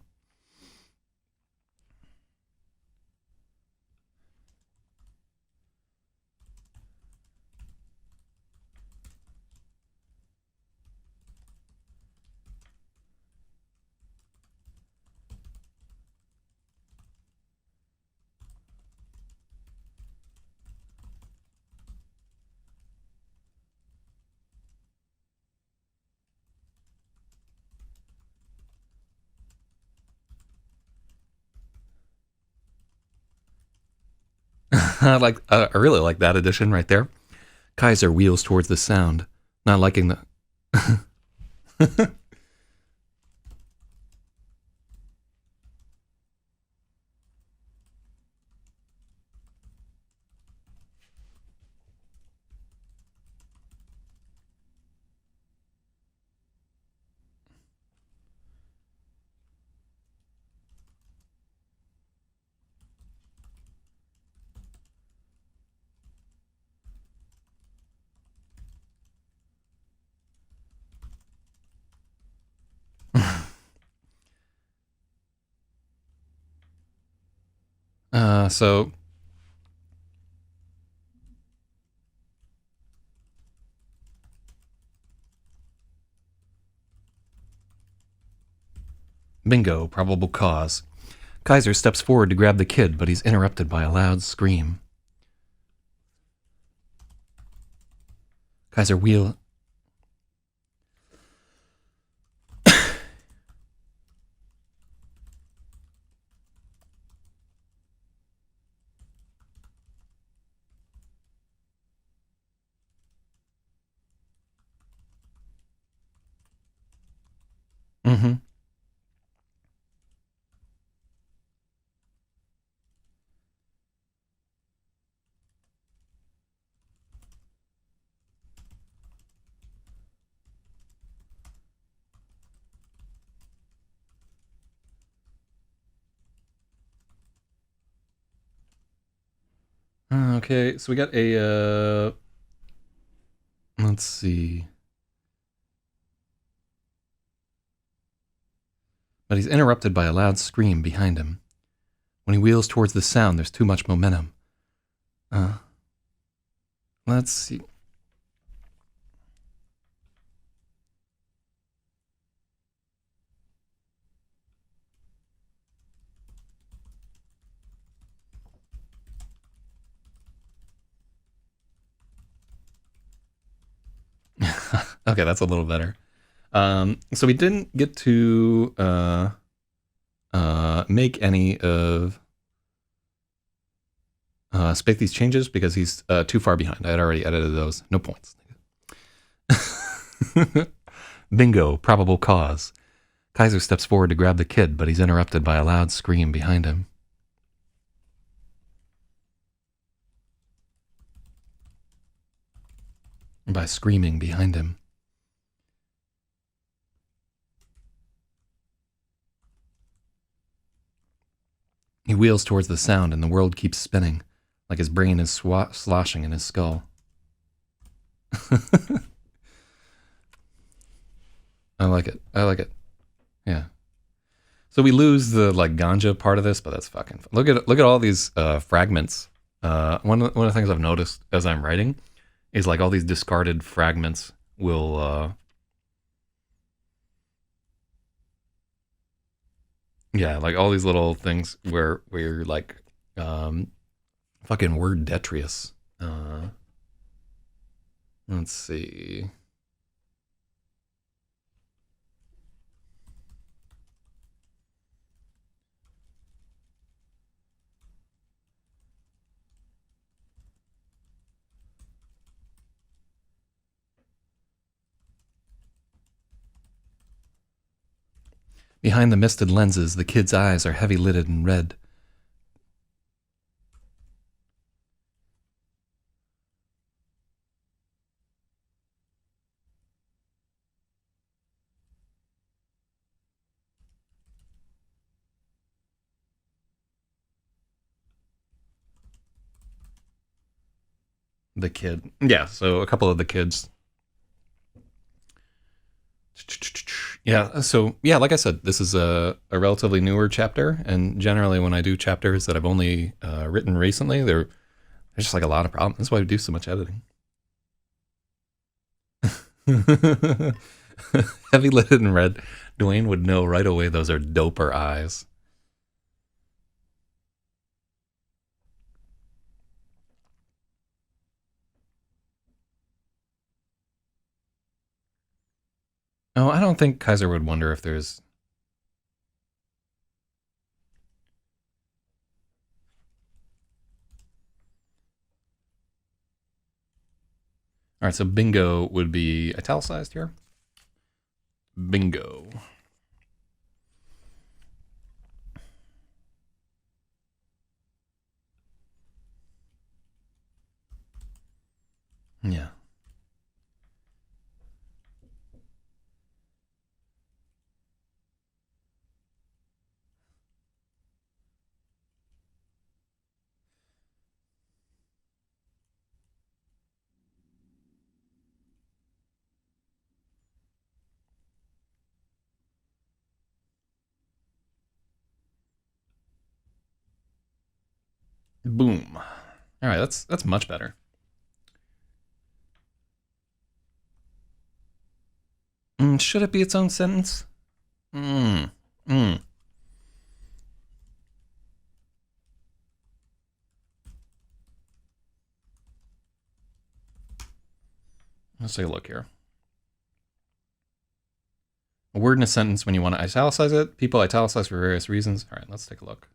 I really like that addition right there. Kaiser wheels towards the sound, not liking the. So bingo, probable cause. Kaiser steps forward to grab the kid, but he's interrupted by a loud scream. Kaiser wheel. Mm-hmm. Okay, so we got a. Let's see. But he's interrupted by a loud scream behind him. When he wheels towards the sound, there's too much momentum. Uh, let's see. Okay, that's a little better. So we didn't get to make any of Spathy's changes because he's too far behind. I had already edited those. No points. Bingo, probable cause. Kaiser steps forward to grab the kid, but he's interrupted by a loud scream behind him. By screaming behind him. He wheels towards the sound, and the world keeps spinning, like his brain is sloshing in his skull. I like it. I like it. Yeah. So we lose the like ganja part of this, but that's fucking fun. Look at all these fragments. One of the things I've noticed as I'm writing is like all these discarded fragments will yeah, like all these little things where you're like fucking word detritus. Let's see. Behind the misted lenses, the kid's eyes are heavy lidded and red. The kid. Yeah, so a couple of the kids. Yeah, so yeah, like I said, this is a relatively newer chapter, and generally when I do chapters that I've only written recently, there's just like a lot of problems. That's why we do so much editing. Heavy lidded and red. Dwayne would know right away those are doper eyes. Oh, I don't think Kaiser would wonder if there's. All right, so bingo would be italicized here. Bingo. Yeah. Boom. All right, that's much better. Should it be its own sentence? Mm. Mm. Let's take a look here. A word in a sentence when you want to italicize it. People italicize for various reasons. All right, let's take a look.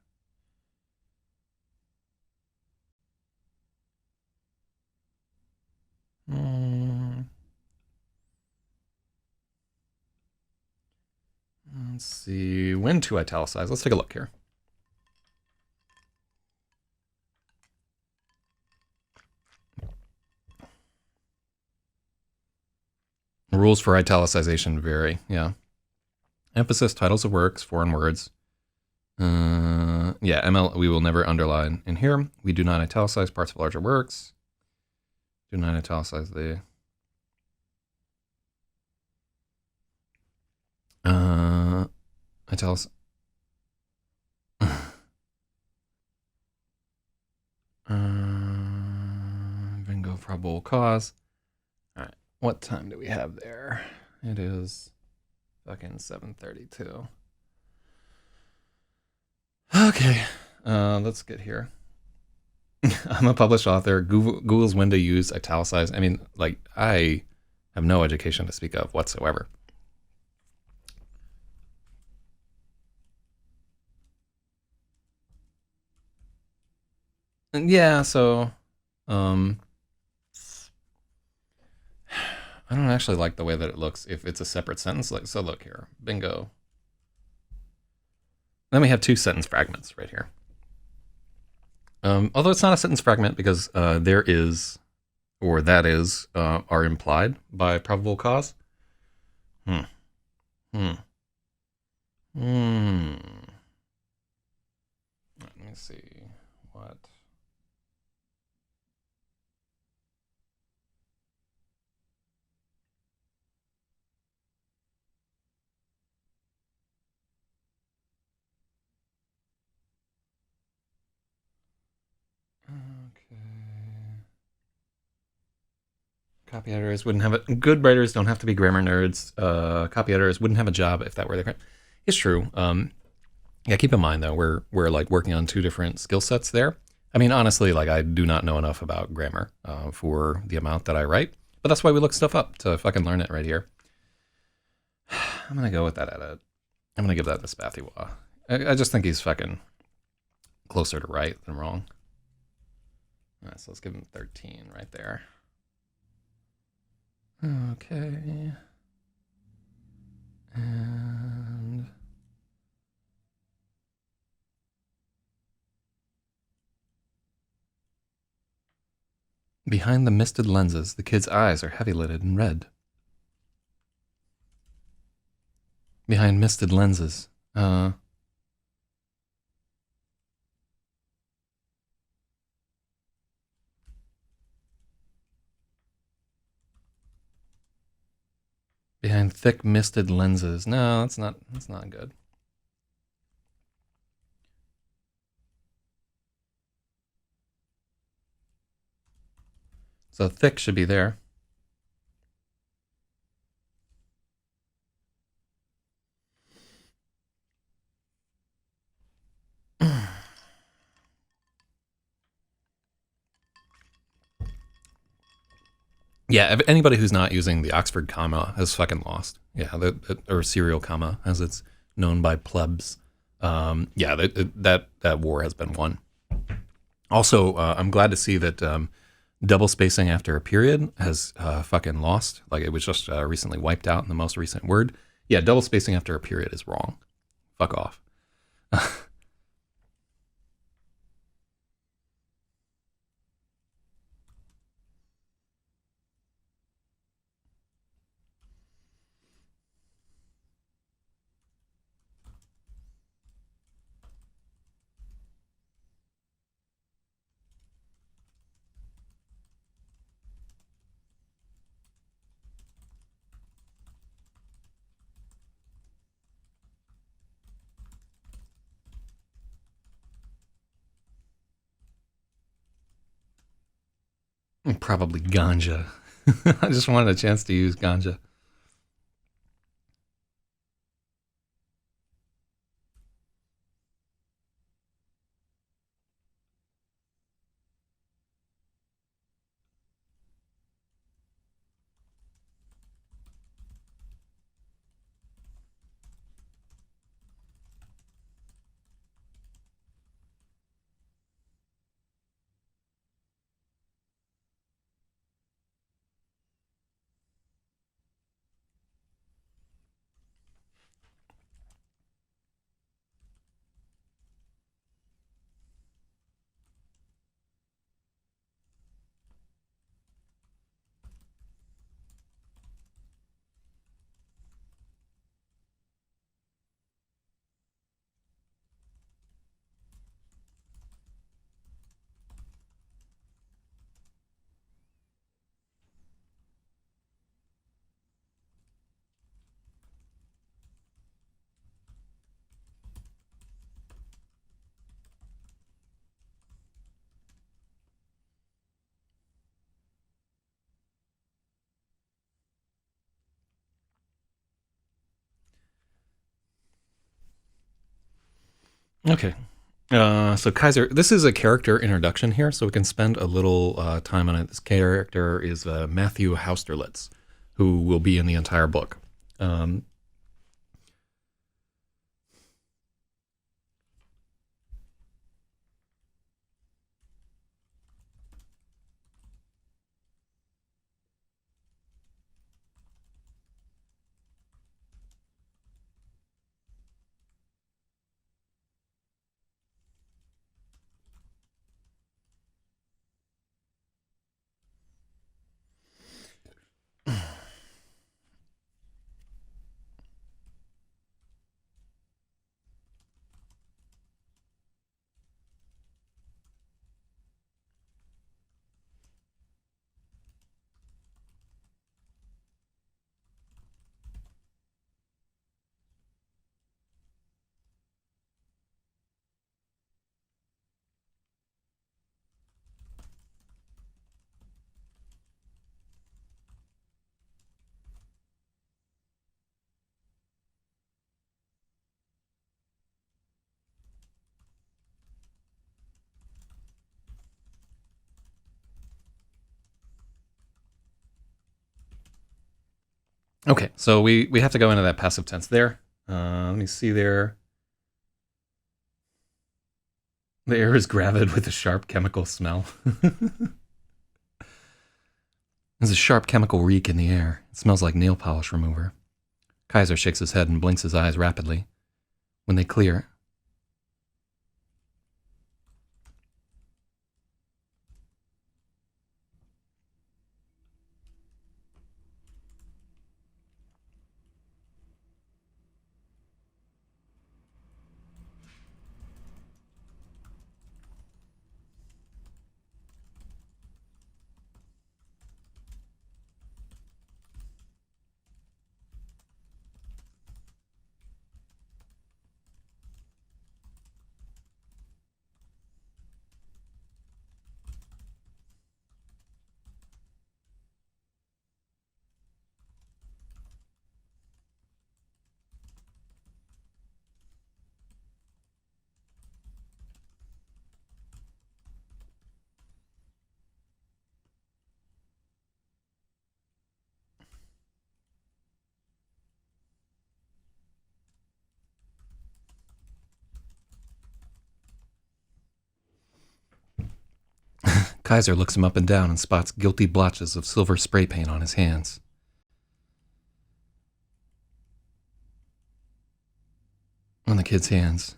Let's see. When to italicize. Let's take a look here. Rules for italicization vary. Yeah. Emphasis, titles of works, foreign words. Yeah, ML, we will never underline in here. We do not italicize parts of larger works. Do not italicize the. Italics. Bingo, probable cause. All right, what time do we have there? It is fucking 7:32. Okay, let's get here. I'm a published author. Google's when to use italicize. I mean, like I have no education to speak of whatsoever. And yeah, so um, I don't actually like the way that it looks if it's a separate sentence. Like, so look here, bingo. Then we have two sentence fragments right here. Although it's not a sentence fragment because there is, or that is, are implied by probable cause. Hmm. Hmm. Hmm. Let me see. What? Okay. Copy editors wouldn't have it. Good writers don't have to be grammar nerds. Copy editors wouldn't have a job if that were the. It's true. Yeah, keep in mind though, we're like working on two different skill sets there. I mean, honestly, like I do not know enough about grammar for the amount that I write, but that's why we look stuff up to fucking learn it right here. I'm gonna go with that edit. I'm gonna give that to Spathiwa. I just think he's fucking closer to right than wrong. All right, so let's give him 13 right there. Okay. And behind the misted lenses, the kid's eyes are heavy-lidded and red. Behind misted lenses. Behind thick misted lenses. No, that's not good. So thick should be there. Yeah, anybody who's not using the Oxford comma has fucking lost. Yeah, or serial comma, as it's known by plebs. Yeah, that war has been won. Also, I'm glad to see that double spacing after a period has fucking lost. Like it was just recently wiped out in the most recent word. Yeah, double spacing after a period is wrong. Fuck off. Probably ganja. I just wanted a chance to use ganja. Okay. So Kaiser, this is a character introduction here, so we can spend a little time on it. This character is Matthew Hausterlitz, who will be in the entire book. Um, okay, so we have to go into that passive tense there. Let me see there. The air is gravid with a sharp chemical smell. There's a sharp chemical reek in the air. It smells like nail polish remover. Kaiser shakes his head and blinks his eyes rapidly. When they clear, Kaiser looks him up and down and spots guilty blotches of silver spray paint on his hands. On the kid's hands.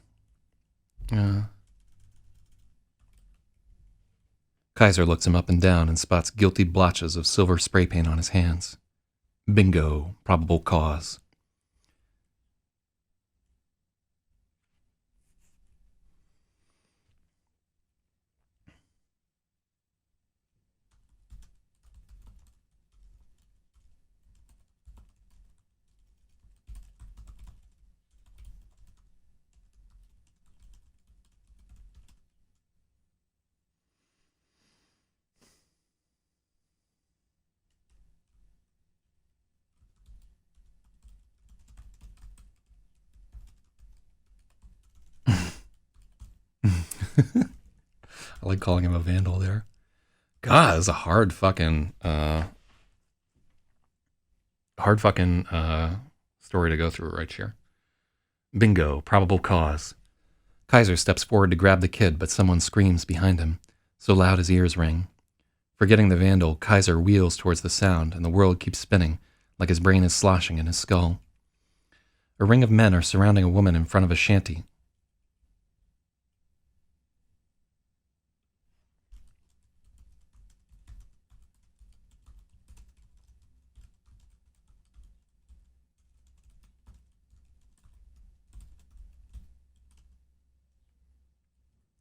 Kaiser looks him up and down and spots guilty blotches of silver spray paint on his hands. Bingo, probable cause. I like calling him a vandal there. God, this is a hard fucking story to go through right here. Bingo, probable cause. Kaiser steps forward to grab the kid, but someone screams behind him, so loud his ears ring. Forgetting the vandal, Kaiser wheels towards the sound, and the world keeps spinning, like his brain is sloshing in his skull. A ring of men are surrounding a woman in front of a shanty.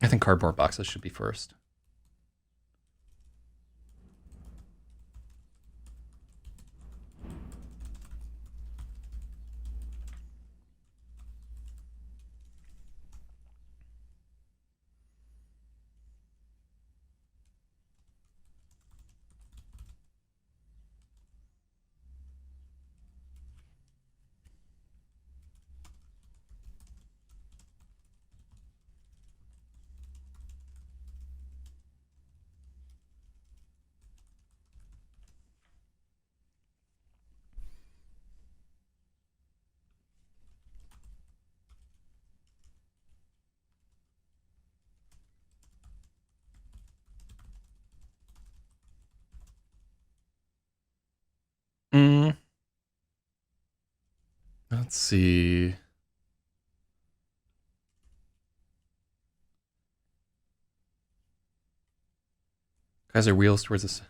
I think cardboard boxes should be first. Let's see. Kaiser wheels towards us.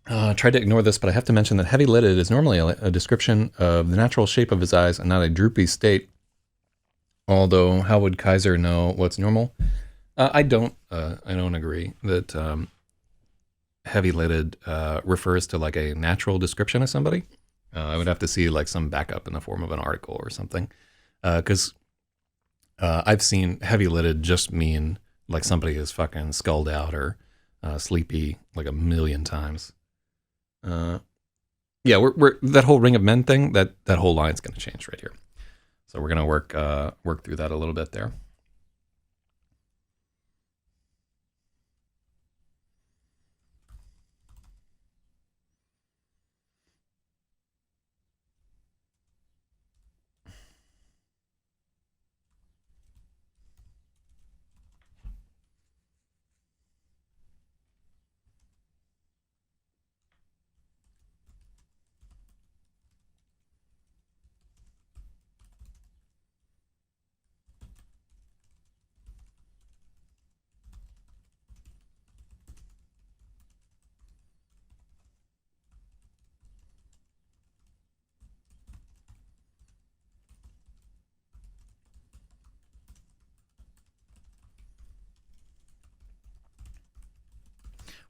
I tried to ignore this, but I have to mention that heavy lidded is normally a description of the natural shape of his eyes and not a droopy state. Although, how would Kaiser know what's normal? I don't. I don't agree that heavy lidded refers to like a natural description of somebody. I would have to see like some backup in the form of an article or something, because I've seen heavy lidded just mean like somebody is fucking skulled out or sleepy like a million times. Uh, yeah, we're that whole Ring of Men thing. That whole line's going to change right here. So we're going to work through that a little bit there.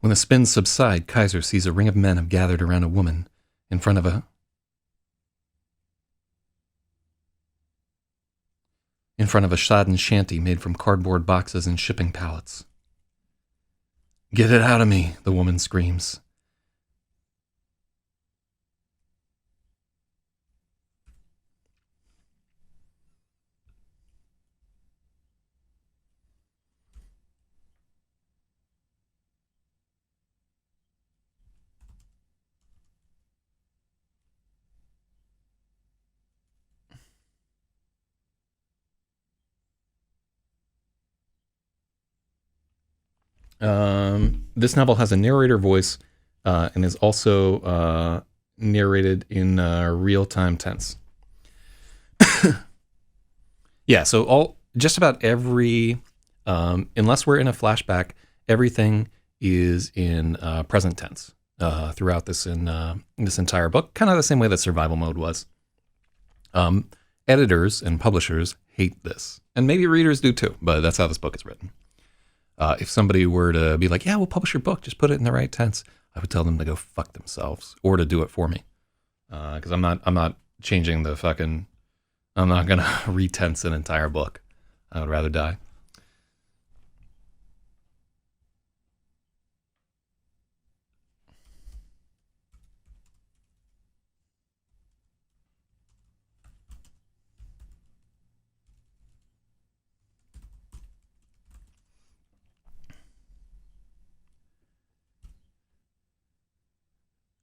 When the spins subside, Kaiser sees a ring of men have gathered around a woman in front of a sodden shanty made from cardboard boxes and shipping pallets. Get it out of me, the woman screams. This novel has a narrator voice and is also narrated in real time tense. Yeah, so just about every, unless we're in a flashback, everything is in present tense throughout this entire book. Kind of the same way that survival mode was. Editors and publishers hate this, and maybe readers do too. But that's how this book is written. If somebody were to be like, "Yeah, we'll publish your book, just put it in the right tense," I would tell them to go fuck themselves or to do it for me, because I'm not changing the fucking. I'm not gonna retense an entire book. I would rather die.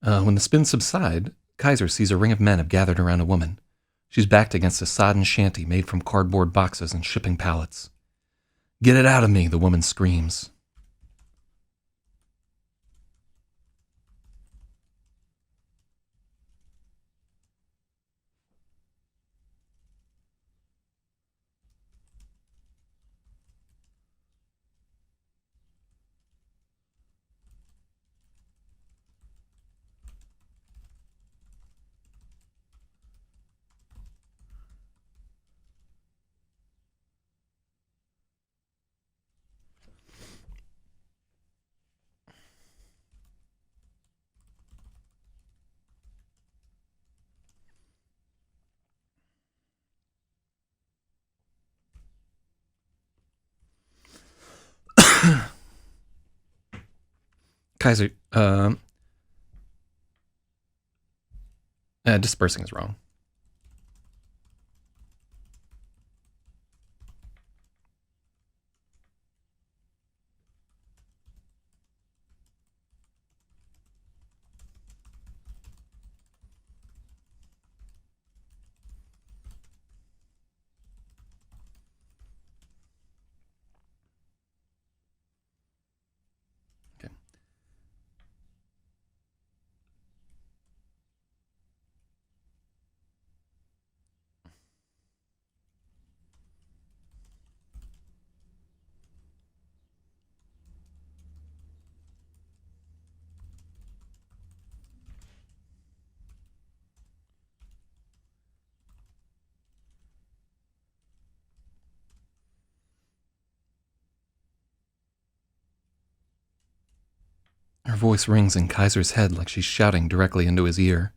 When the spins subside, Kaiser sees a ring of men have gathered around a woman. She's backed against a sodden shanty made from cardboard boxes and shipping pallets. Get it out of me, the woman screams. Kaiser, dispersing is wrong. Her voice rings in Kaiser's head like she's shouting directly into his ear.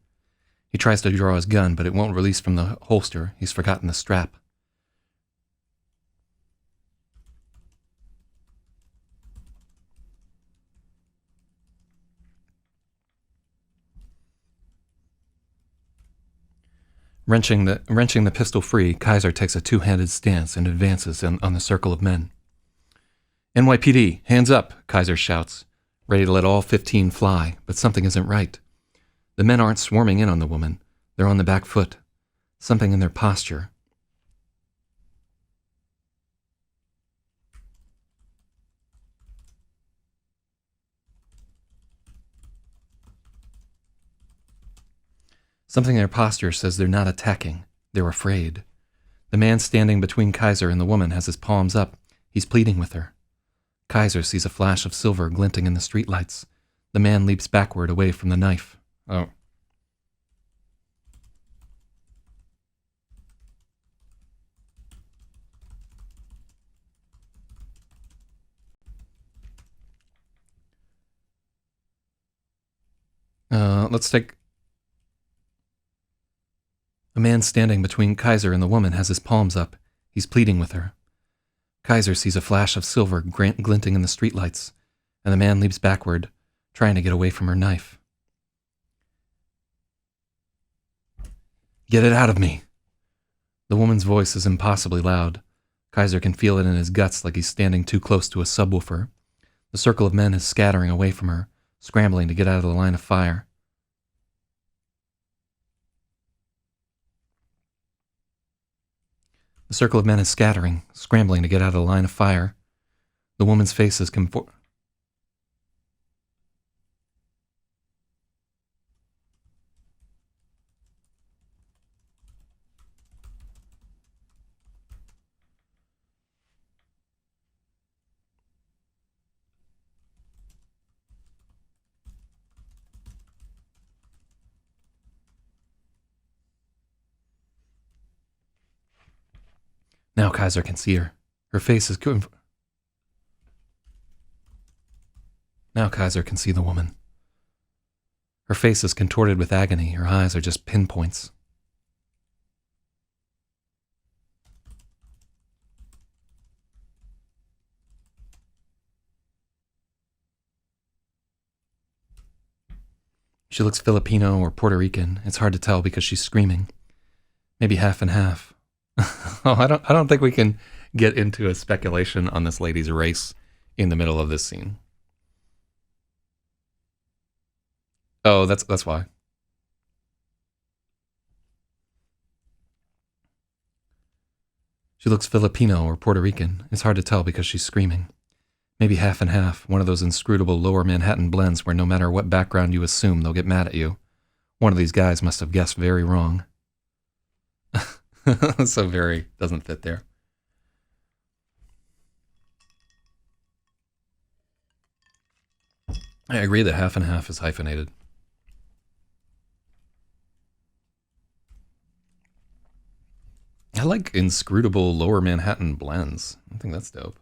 He tries to draw his gun, but it won't release from the holster. He's forgotten the strap. Wrenching the pistol free, Kaiser takes a two-handed stance and advances on the circle of men. NYPD, hands up, Kaiser shouts, ready to let all 15 fly, but something isn't right. The men aren't swarming in on the woman. They're on the back foot. Something in their posture. Something in their posture says they're not attacking. They're afraid. The man standing between Kaiser and the woman has his palms up. He's pleading with her. Kaiser sees a flash of silver glinting in the streetlights. The man leaps backward away from the knife. Oh. Let's take... A man standing between Kaiser and the woman has his palms up. He's pleading with her. Kaiser sees a flash of silver glinting in the streetlights, and the man leaps backward, trying to get away from her knife. Get it out of me! The woman's voice is impossibly loud. Kaiser can feel it in his guts like he's standing too close to a subwoofer. The circle of men is scattering away from her, scrambling to get out of the line of fire. The circle of men is scattering, scrambling to get out of the line of fire. The woman's face is Now Kaiser can see her. Her face is... Now Kaiser can see the woman. Her face is contorted with agony. Her eyes are just pinpoints. She looks Filipino or Puerto Rican. It's hard to tell because she's screaming. Maybe half and half. Oh, I don't think we can get into a speculation on this lady's race in the middle of this scene. Oh, that's why. She looks Filipino or Puerto Rican. It's hard to tell because she's screaming. Maybe half and half, one of those inscrutable lower Manhattan blends where no matter what background you assume, they'll get mad at you. One of these guys must have guessed very wrong. So very doesn't fit there. I agree that half and half is hyphenated. I like inscrutable lower Manhattan blends. I think that's dope.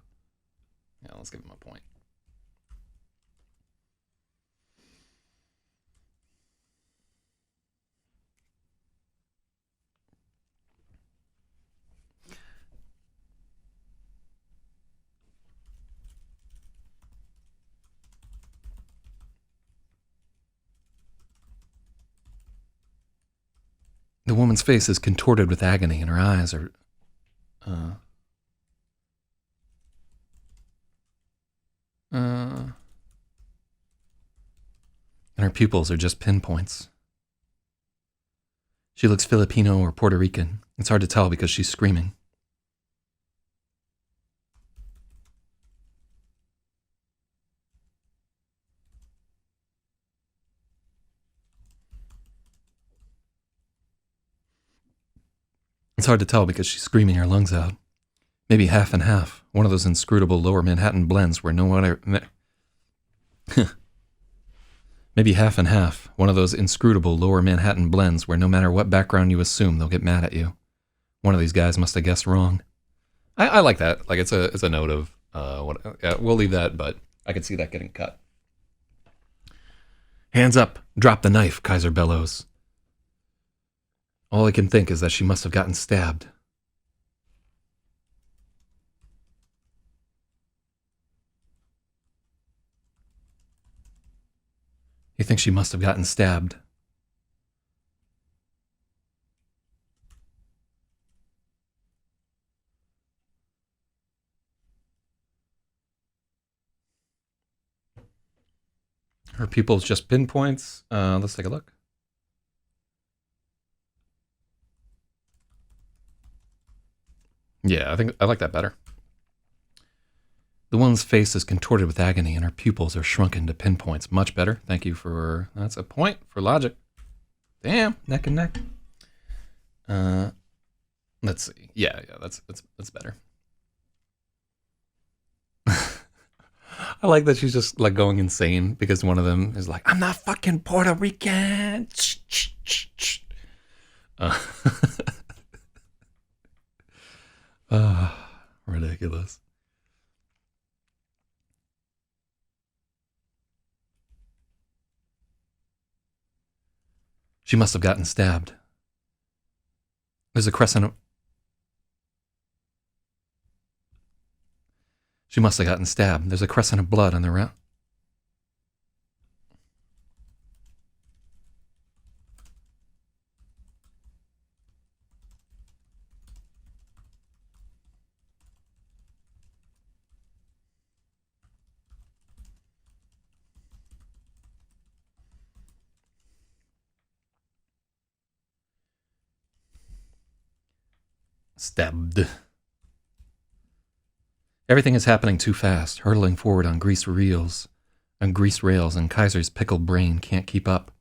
Yeah, let's give him a point. The woman's face is contorted with agony, and her eyes are... and her pupils are just pinpoints. She looks Filipino or Puerto Rican. It's hard to tell because she's screaming. It's hard to tell because she's screaming her lungs out. Maybe half and half, one of those inscrutable lower Manhattan blends where no other... Maybe half and half, one of those inscrutable lower Manhattan blends where no matter what background you assume, they'll get mad at you. One of these guys must have guessed wrong. I like that. Like it's a note of what. We'll leave that, but I could see that getting cut. Hands up! Drop the knife, Kaiser bellows. All I can think is that she must have gotten stabbed. He thinks she must have gotten stabbed. Her pupils just pinpoints. Let's take a look. Yeah, I think I like that better. The woman's face is contorted with agony and her pupils are shrunken to pinpoints. Much better. Thank you for... That's a point for logic. Damn, neck and neck. Let's see. Yeah, that's better. I like that she's just like going insane because one of them is like, I'm not fucking Puerto Rican. Ridiculous. She must have gotten stabbed. There's a crescent of... She must have gotten stabbed. There's a crescent of blood on the round. Stabbed. Everything is happening too fast, hurtling forward on greased rails, and Kaiser's pickled brain can't keep up.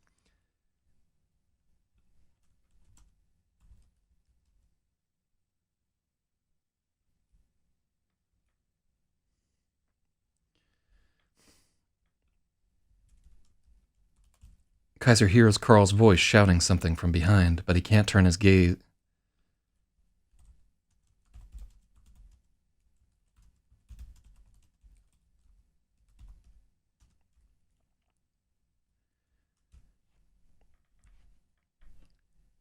Kaiser hears Carl's voice shouting something from behind, but he can't turn his gaze.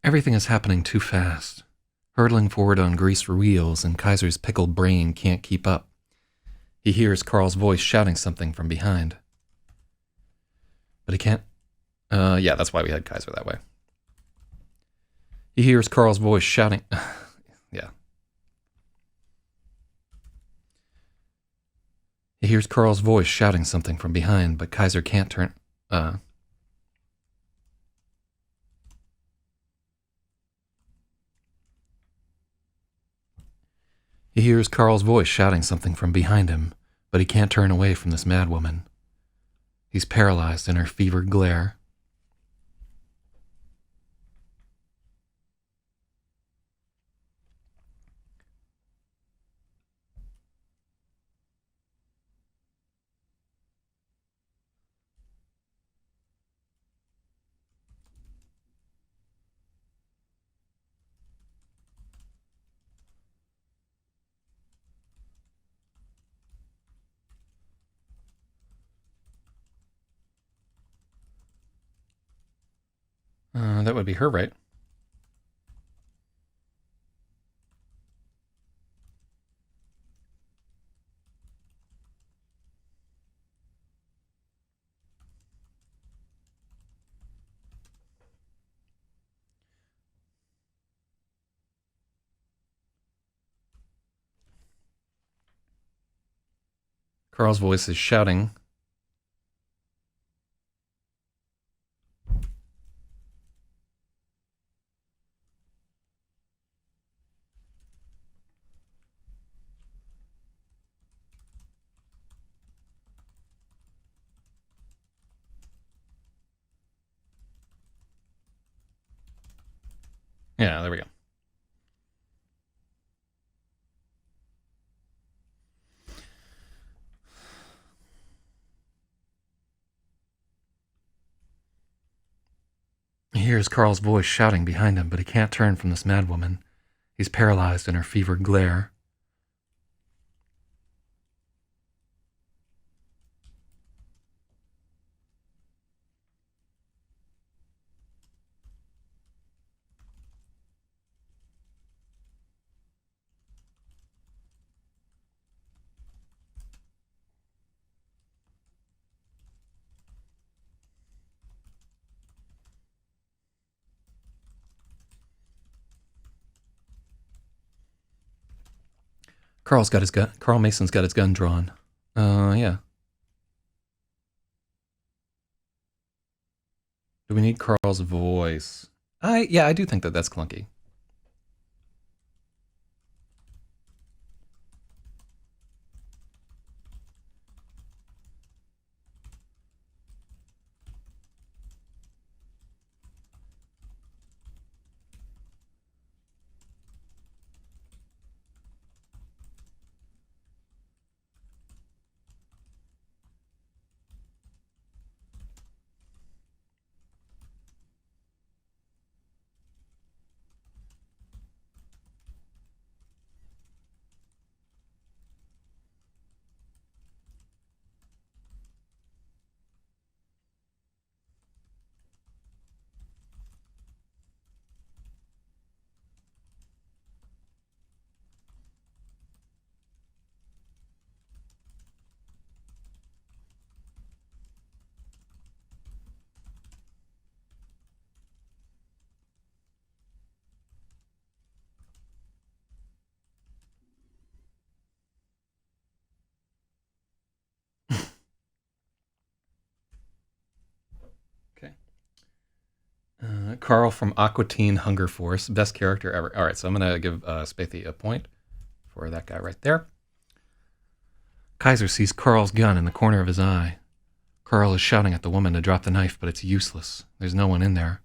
Everything is happening too fast, hurtling forward on greased wheels, and Kaiser's pickled brain can't keep up. He hears Carl's voice shouting something from behind, but he can't... yeah, that's why we had Kaiser that way. He hears Carl's voice shouting... yeah. He hears Carl's voice shouting something from behind, but Kaiser can't turn... He hears Carl's voice shouting something from behind him, but he can't turn away from this madwoman. He's paralyzed in her fevered glare. That would be her, right? Carl's voice is shouting. Yeah, there we go. He hears Carl's voice shouting behind him, but he can't turn from this madwoman. He's paralyzed in her fevered glare. Carl Mason's got his gun drawn. Yeah. Do we need Carl's voice? I do think that that's clunky. Okay. Carl from Aqua Teen Hunger Force, best character ever. All right, so I'm gonna give Spathy a point for that guy right there. Kaiser sees Carl's gun in the corner of his eye. Carl is shouting at the woman to drop the knife, but it's useless. There's no one in there.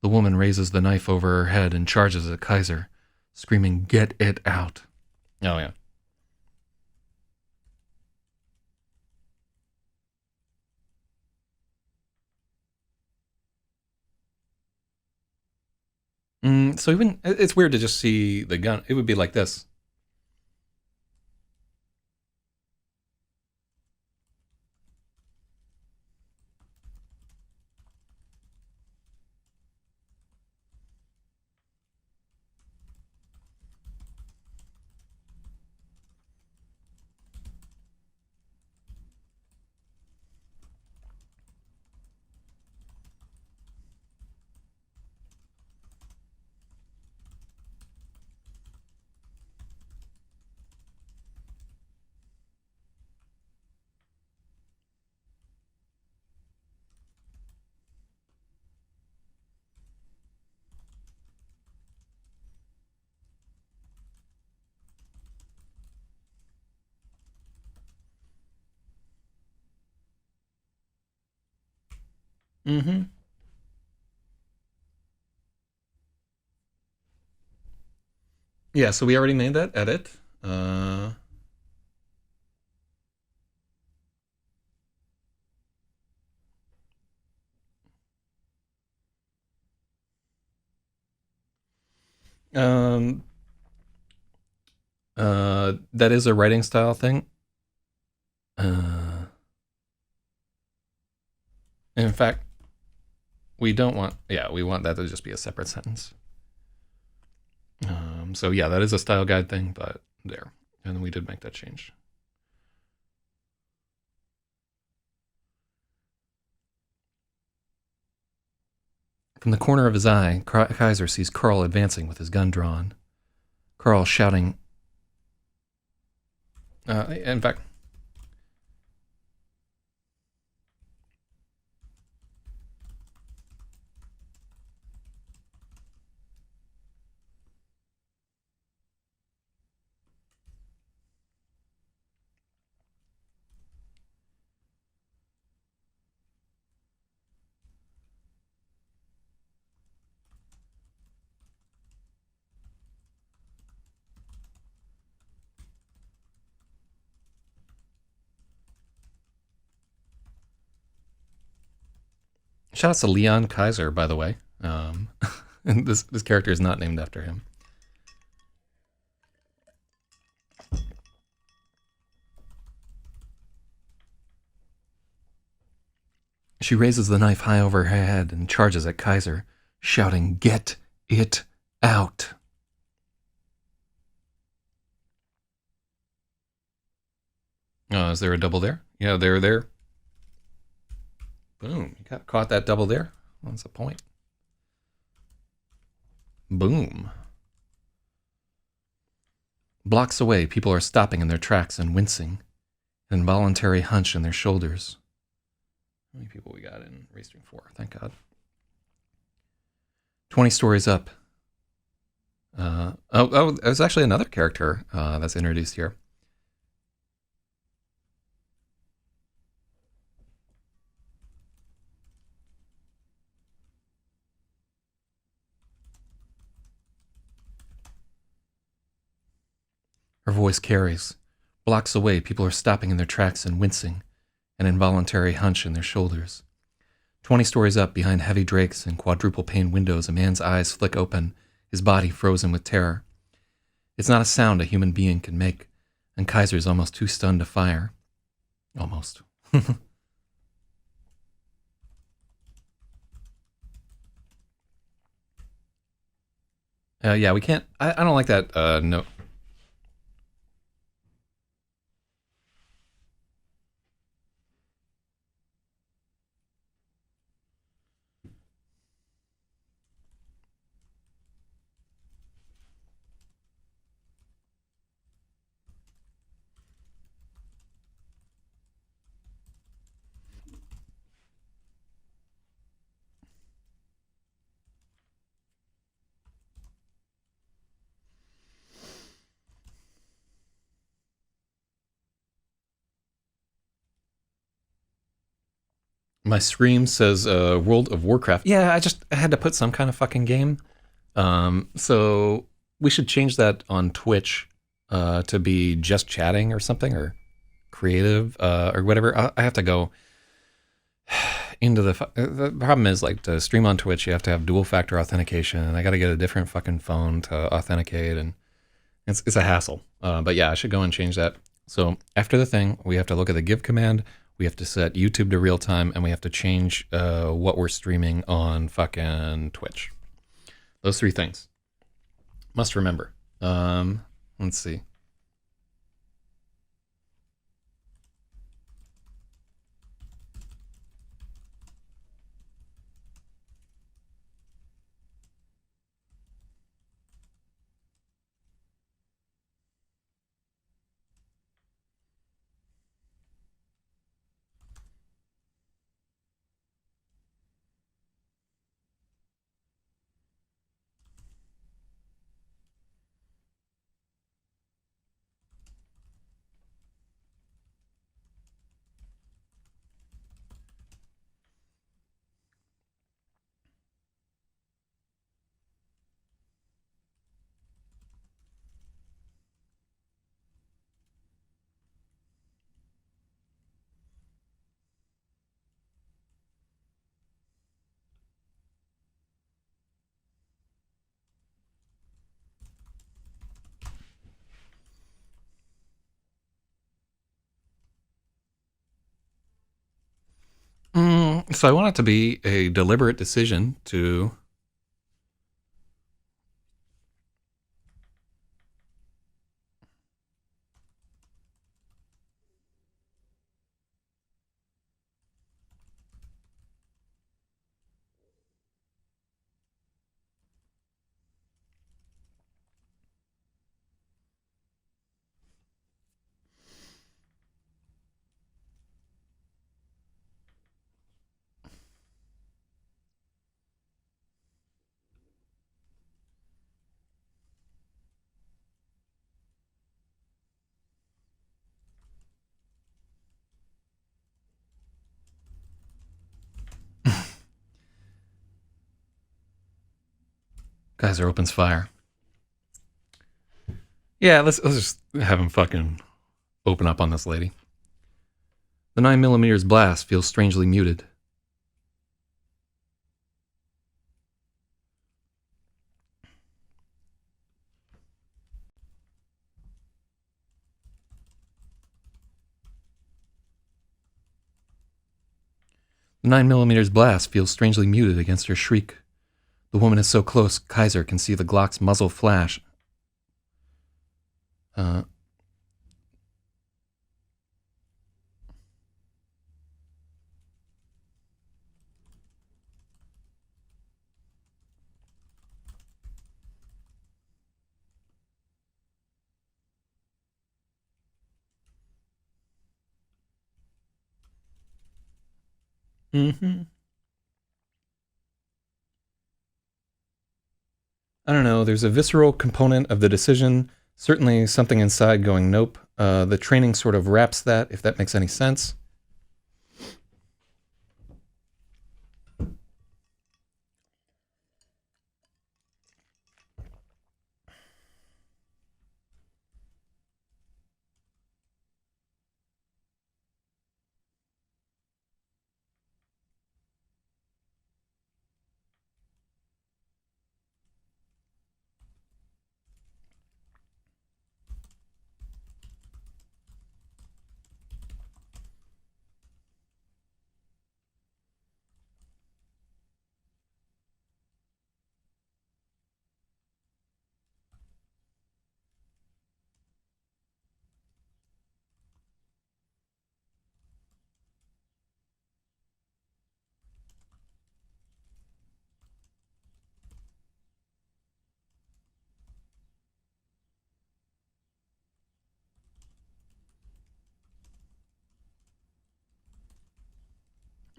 The woman raises the knife over her head and charges at Kaiser, screaming, "Get it out." Oh, yeah. So even it's weird to just see the gun. It would be like this. Mm-hmm. Yeah, so we already made that edit. Um, that is a writing style thing. In fact, we don't want. Yeah, we want that to just be a separate sentence. So yeah, that is a style guide thing, but there, and we did make that change. From the corner of his eye, Kaiser sees Carl advancing with his gun drawn. Carl shouting. In fact, shout out to Leon Kaiser, by the way. And this character is not named after him. She raises the knife high over her head and charges at Kaiser, shouting, "Get it out." Is there a double there? Yeah, there. Boom. You caught that double there? That's a point. Boom. Blocks away, people are stopping in their tracks and wincing, an involuntary hunch in their shoulders. How many people we got in Restream 4? Thank God. 20 stories up. There's actually another character that's introduced here. Her voice carries. Blocks away, people are stopping in their tracks and wincing, an involuntary hunch in their shoulders. 20 stories up, behind heavy drakes and quadruple pane windows, a man's eyes flick open, his body frozen with terror. It's not a sound a human being can make, and Kaiser's almost too stunned to fire. Almost. Yeah, we can't. I don't like that. No. My scream says World of Warcraft. Yeah, I had to put some kind of fucking game. So we should change that on Twitch to be just chatting or something, or creative or whatever. I have to go into the problem is, like, to stream on Twitch, you have to have dual factor authentication, and I got to get a different fucking phone to authenticate, and it's a hassle. But yeah, I should go and change that. So after the thing, we have to look at the give command. We have to set YouTube to real time, and we have to change what we're streaming on fucking Twitch. Those three things. Must remember. Let's see. So I want it to be a deliberate decision to. Kaiser opens fire. Yeah, let's just have him fucking open up on this lady. The 9mm blast feels strangely muted. The 9mm blast feels strangely muted against her shriek. The woman is so close, Kaiser can see the Glock's muzzle flash. Hmm. I don't know. There's a visceral component of the decision. Certainly something inside going nope. The training sort of wraps that, if that makes any sense.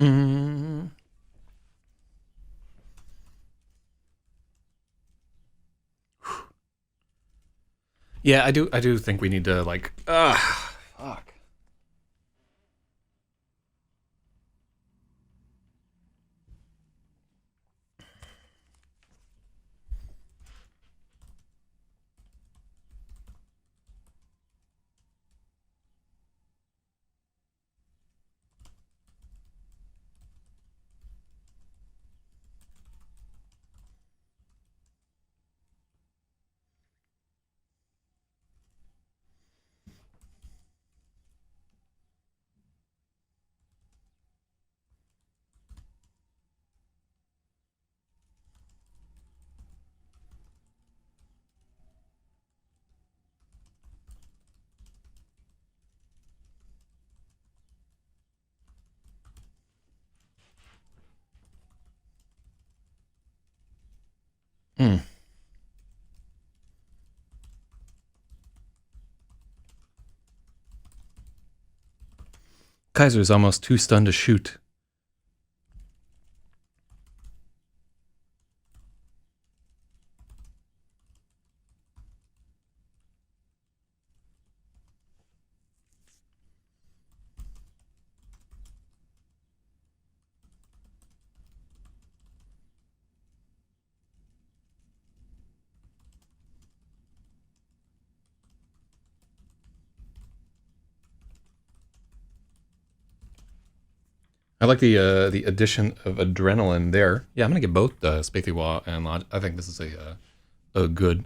Mm. Yeah, I do. I do think we need to like. Fuck. Mm. Kaiser's almost too stunned to shoot. I like the addition of adrenaline there. Yeah, I'm gonna get both Spaethiwa and Lodge. I think this is a good.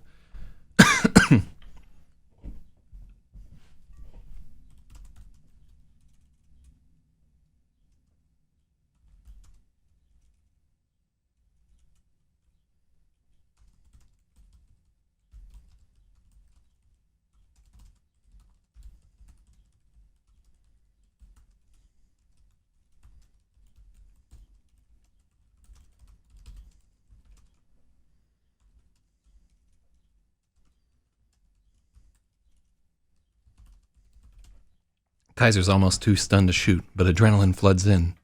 Kaiser's almost too stunned to shoot, but adrenaline floods in.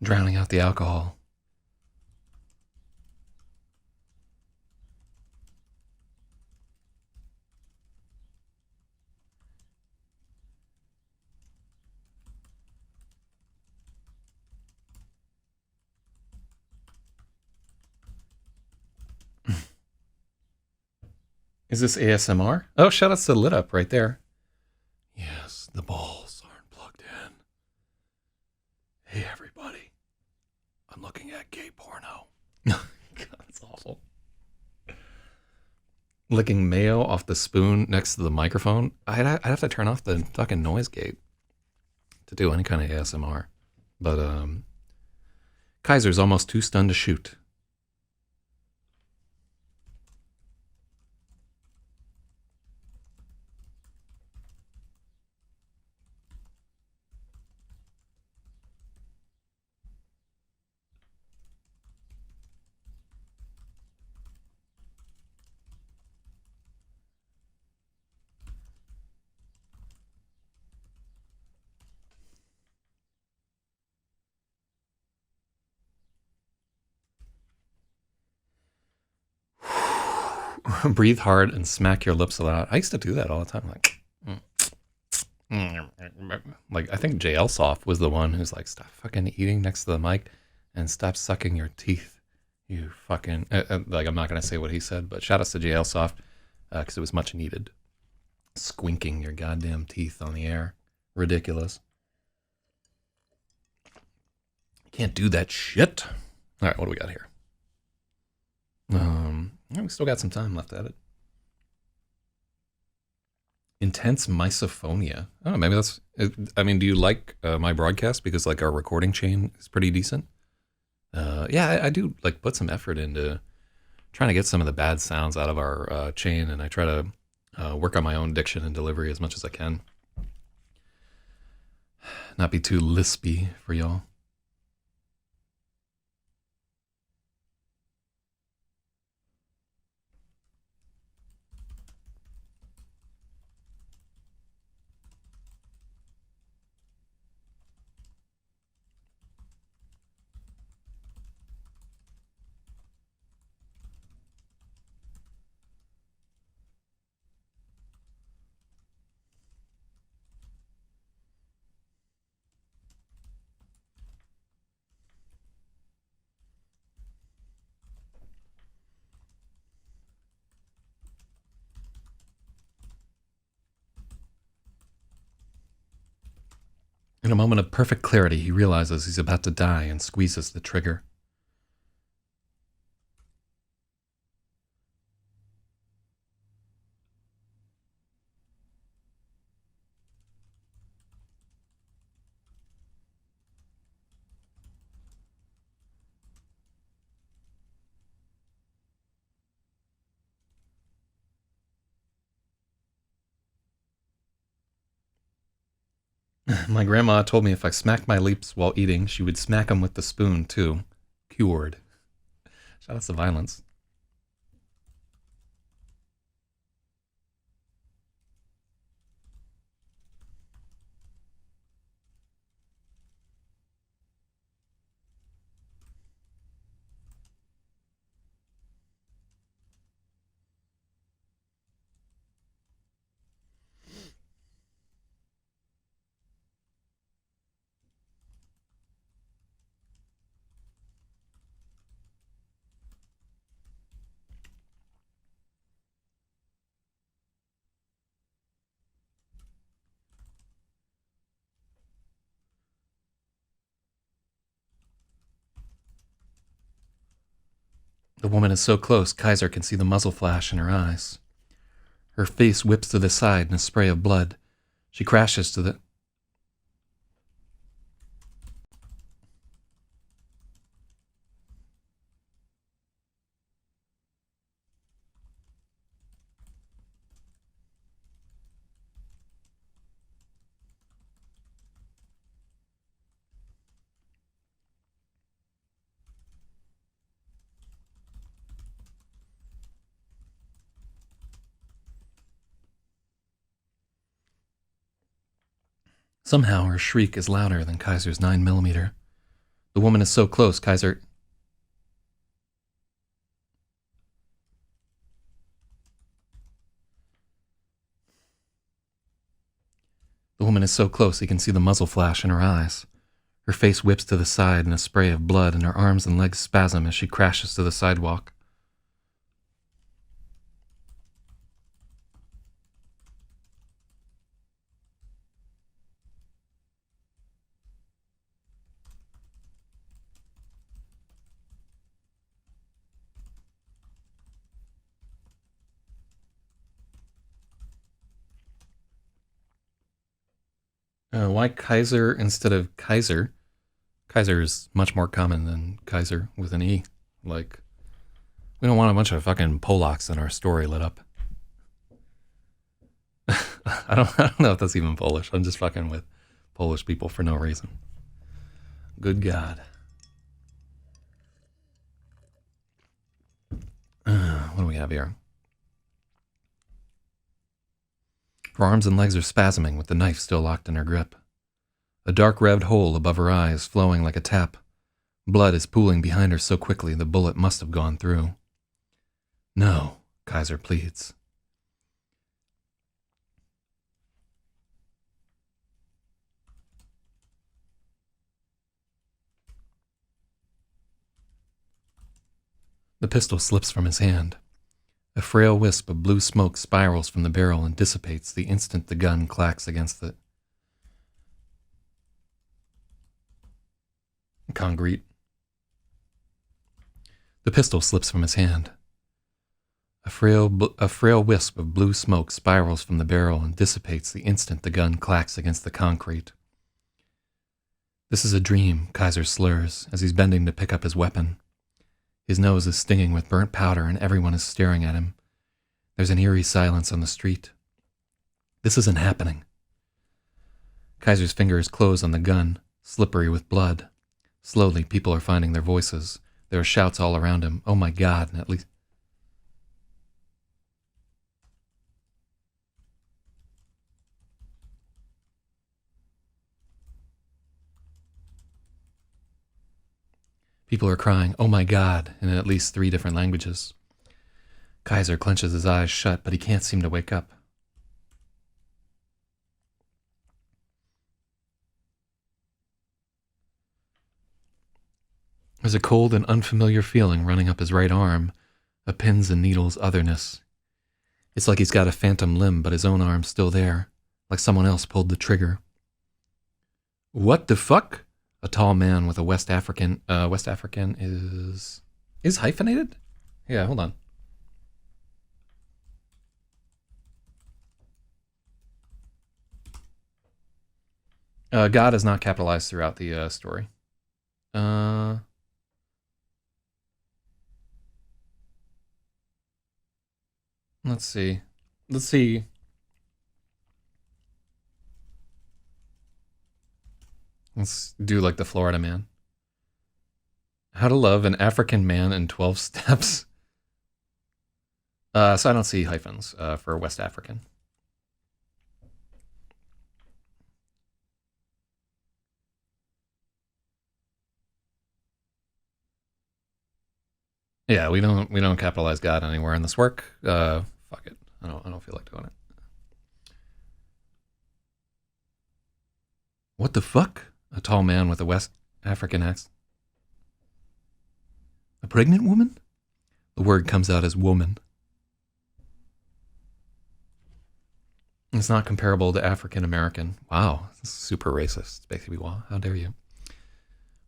Drowning out the alcohol. Is this ASMR? Oh, shout outs to Lit Up right there. Yes, the balls aren't plugged in. Hey, everybody. I'm looking at gay porno. God, that's awful. Licking mayo off the spoon next to the microphone. I'd have to turn off the fucking noise gate to do any kind of ASMR. But Kaiser's almost too stunned to shoot. Breathe hard and smack your lips a lot. I used to do that all the time. Like I think JL Soft was the one who's like, stop fucking eating next to the mic and stop sucking your teeth. You fucking like I'm not gonna say what he said, but shout outs to JL Soft because it was much needed. Squinking your goddamn teeth on the air, ridiculous. Can't do that shit. All right, what do we got here? We still got some time left at it. Intense misophonia. Oh, maybe that's. I mean, do you like my broadcast because like our recording chain is pretty decent? Yeah, I do like put some effort into trying to get some of the bad sounds out of our chain, and I try to work on my own diction and delivery as much as I can. Not be too lispy for y'all. In a moment of perfect clarity, he realizes he's about to die and squeezes the trigger. My grandma told me if I smacked my lips while eating, she would smack them with the spoon too. Cured. Shout out to violence. The woman is so close, Kaiser can see the muzzle flash in her eyes. Her face whips to the side in a spray of blood. She crashes to the. Somehow her shriek is louder than Kaiser's 9mm. The woman is so close, Kaiser. The woman is so close he can see the muzzle flash in her eyes. Her face whips to the side in a spray of blood, and her arms and legs spasm as she crashes to the sidewalk. Why Kaiser instead of Kaiser? Kaiser is much more common than Kaiser with an E. Like, we don't want a bunch of fucking Polacks in our story lit up. I don't know if that's even Polish. I'm just fucking with Polish people for no reason. Good God. What do we have here? Her arms and legs are spasming with the knife still locked in her grip. A dark red hole above her eyes flowing like a tap. Blood is pooling behind her so quickly the bullet must have gone through. No, Kaiser pleads. The pistol slips from his hand. A frail wisp of blue smoke spirals from the barrel and dissipates the instant the gun clacks against the concrete. The pistol slips from his hand. A frail wisp of blue smoke spirals from the barrel and dissipates the instant the gun clacks against the concrete. This is a dream, Kaiser slurs as he's bending to pick up his weapon. His nose is stinging with burnt powder and everyone is staring at him. There's an eerie silence on the street. This isn't happening. Kaiser's fingers close on the gun, slippery with blood. Slowly, people are finding their voices. There are shouts all around him. Oh my God, and at least... People are crying, oh my God, in at least 3 different languages. Kaiser clenches his eyes shut, but he can't seem to wake up. There's a cold and unfamiliar feeling running up his right arm, a pins and needles otherness. It's like he's got a phantom limb, but his own arm's still there, like someone else pulled the trigger. What the fuck? A tall man with a West African is hyphenated? Yeah, hold on. God is not capitalized throughout the story. Let's see. Let's do like the Florida man. How to love an African man in 12 steps. So I don't see hyphens for West African. Yeah, we don't capitalize God anywhere in this work. Fuck it. I don't feel like doing it. What the fuck? A tall man with a West African accent. A pregnant woman? The word comes out as woman. It's not comparable to African American. Wow, this is super racist. Basically, wow, how dare you?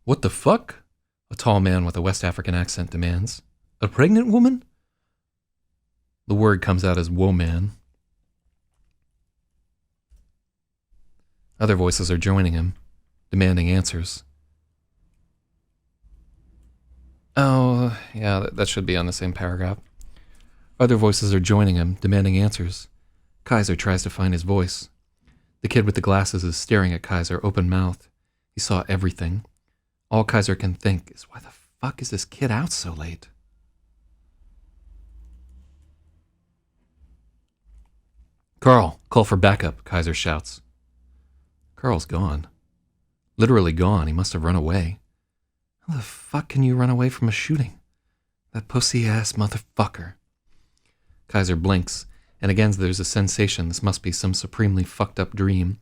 What the fuck? A tall man with a West African accent demands. A pregnant woman? The word comes out as woman. Other voices are joining him, demanding answers. Oh, yeah, that should be on the same paragraph. Other voices are joining him, demanding answers. Kaiser tries to find his voice. The kid with the glasses is staring at Kaiser, open-mouthed. He saw everything. All Kaiser can think is, why the fuck is this kid out so late? Carl, call for backup, Kaiser shouts. Carl's gone. Literally gone. He must have run away. How the fuck can you run away from a shooting? That pussy-ass motherfucker. Kaiser blinks, and again there's a sensation this must be some supremely fucked up dream.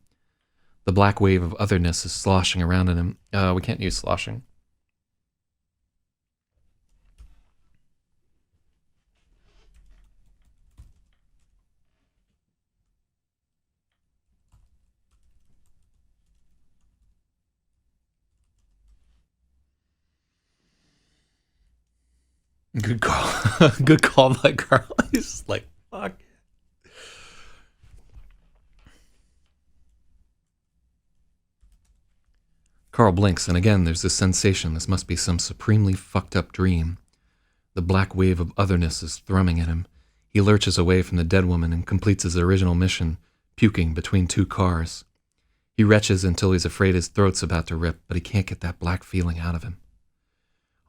The black wave of otherness is sloshing around in him. We can't use sloshing. Good call. Good call by Carl. He's like, fuck. Carl blinks, and again there's this sensation this must be some supremely fucked up dream. The black wave of otherness is thrumming at him. He lurches away from the dead woman and completes his original mission, puking between two cars. He retches until he's afraid his throat's about to rip, but he can't get that black feeling out of him.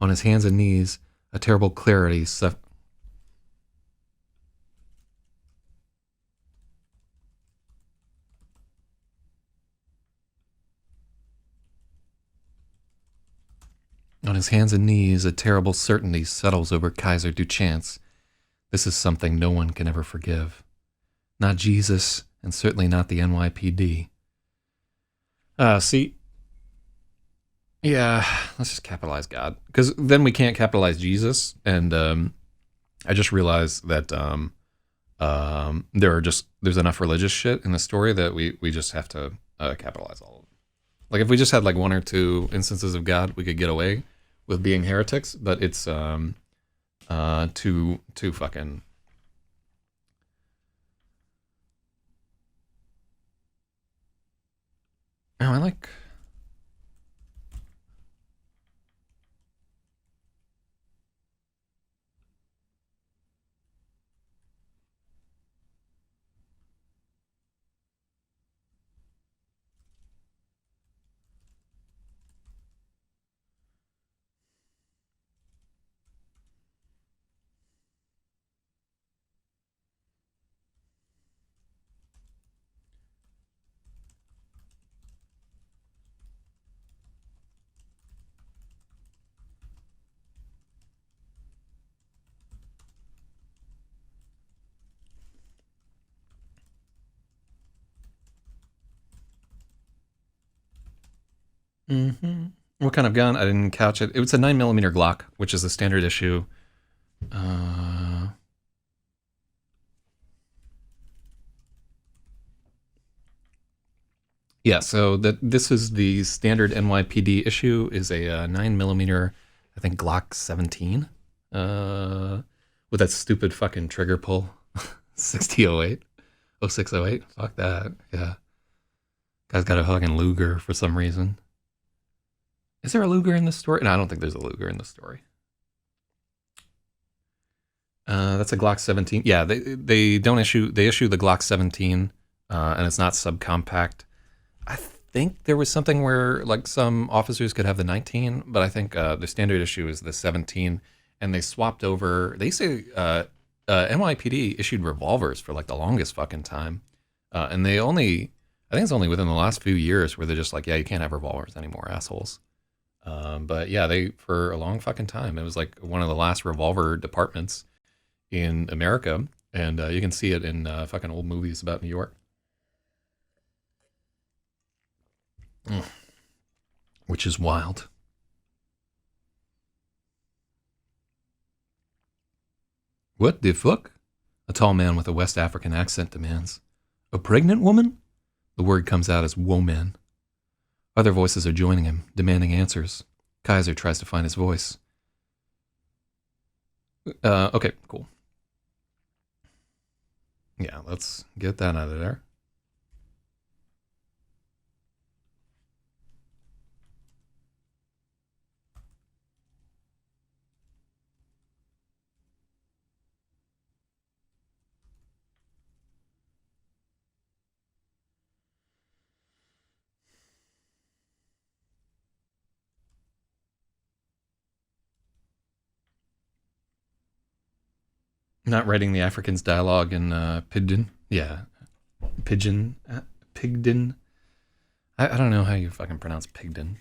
On his hands and knees, a terrible clarity On his hands and knees, a terrible certainty settles over Kaiser Duchance. This is something no one can ever forgive. Not Jesus, and certainly not the NYPD. See, yeah, let's just capitalize God, because then we can't capitalize Jesus. And I just realized that there's enough religious shit in the story that we just have to capitalize all of them. Like if we just had like one or two instances of God, we could get away with being heretics. But it's too fucking. Oh, I like. Mm-hmm. What kind of gun? I didn't couch it. It was a 9mm Glock, which is the standard issue. Yeah, so this is the standard NYPD issue. Is a 9mm, I think Glock 17, with that stupid fucking trigger pull, 6008, 0608. Fuck that. Yeah, guy's got a fucking Luger for some reason. Is there a Luger in this story? No, I don't think there's a Luger in the story. That's a Glock 17. Yeah, they don't issue. They issue the Glock 17, and it's not subcompact. I think there was something where like some officers could have the 19, but I think the standard issue is the 17, and they swapped over. They say NYPD issued revolvers for like the longest fucking time, and I think it's only within the last few years where they're just like, yeah, you can't have revolvers anymore, assholes. But yeah, they for a long fucking time it was like one of the last revolver departments in America, and you can see it in fucking old movies about New York. Which is wild. What the fuck? A tall man with a West African accent demands. A pregnant woman? The word comes out as woman. Other voices are joining him, demanding answers. Kaiser tries to find his voice. Okay, cool. Yeah, let's get that out of there. Not writing the Africans' dialogue in Pidgin. Yeah, Pidgin. Pigden. I don't know how you fucking pronounce Pigden.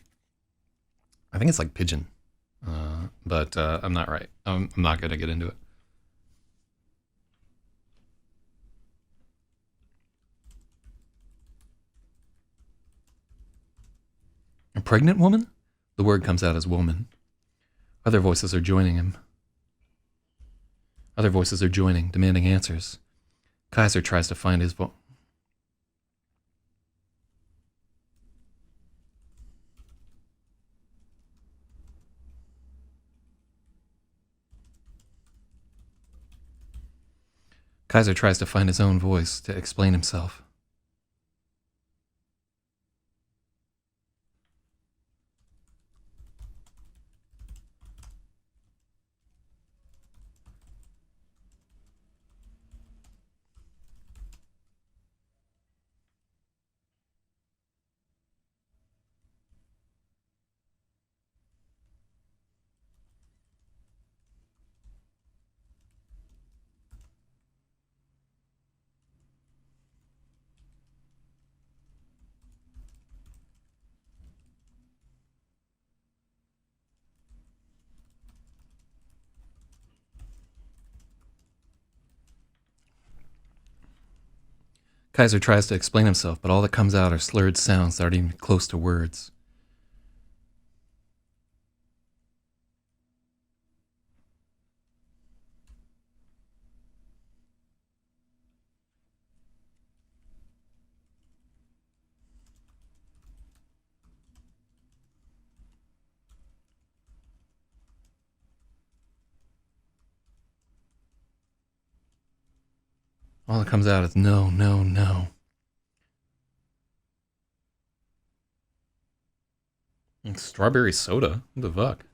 I think it's like pigeon, but I'm not right. I'm not gonna get into it. A pregnant woman? The word comes out as woman. Other voices are joining him. Other voices are joining, demanding answers. Kaiser tries to find his voice. Kaiser tries to find his own voice to explain himself. Kaiser tries to explain himself, but all that comes out are slurred sounds that aren't even close to words. All that comes out is no, no, no. Strawberry soda? What the fuck?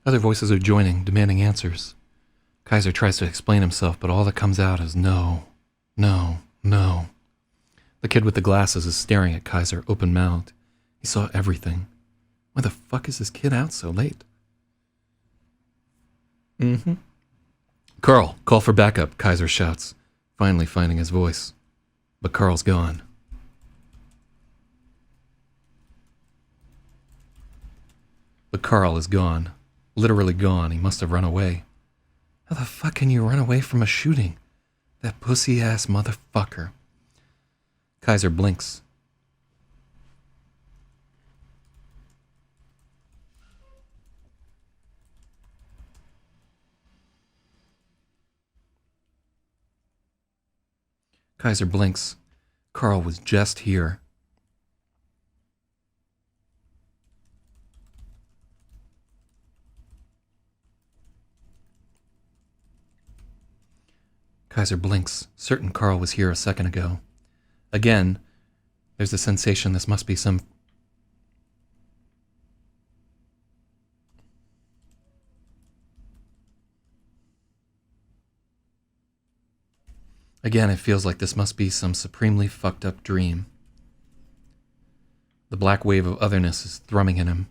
Other voices are joining, demanding answers. Kaiser tries to explain himself, but all that comes out is no, no, no. The kid with the glasses is staring at Kaiser, open-mouthed. He saw everything. Why the fuck is this kid out so late? Mm-hmm. Carl, call for backup, Kaiser shouts, finally finding his voice. But Carl's gone. But Carl is gone. Literally gone. He must have run away. How the fuck can you run away from a shooting? That pussy-ass motherfucker. Kaiser blinks. Kaiser blinks. Carl was just here. Kaiser blinks, certain Carl was here a second ago. Again, there's the sensation this must be some... Again, it feels like this must be some supremely fucked up dream. The black wave of otherness is thrumming in him.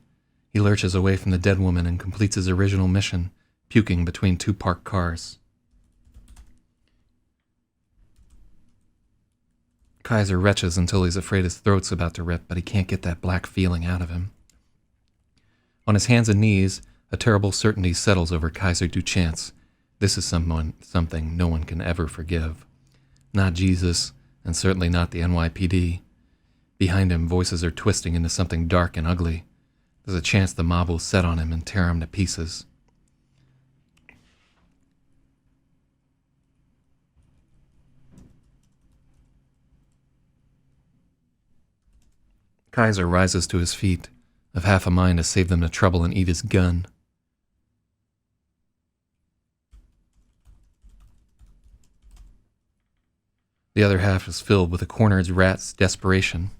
He lurches away from the dead woman and completes his original mission, puking between two parked cars. Kaiser retches until he's afraid his throat's about to rip, but he can't get that black feeling out of him. On his hands and knees, a terrible certainty settles over Kaiser Duchance. This is something no one can ever forgive. Not Jesus, and certainly not the NYPD. Behind him, voices are twisting into something dark and ugly. There's a chance the mob will set on him and tear him to pieces. Kaiser rises to his feet, of half a mind to save them the trouble and eat his gun. The other half is filled with a cornered rat's desperation.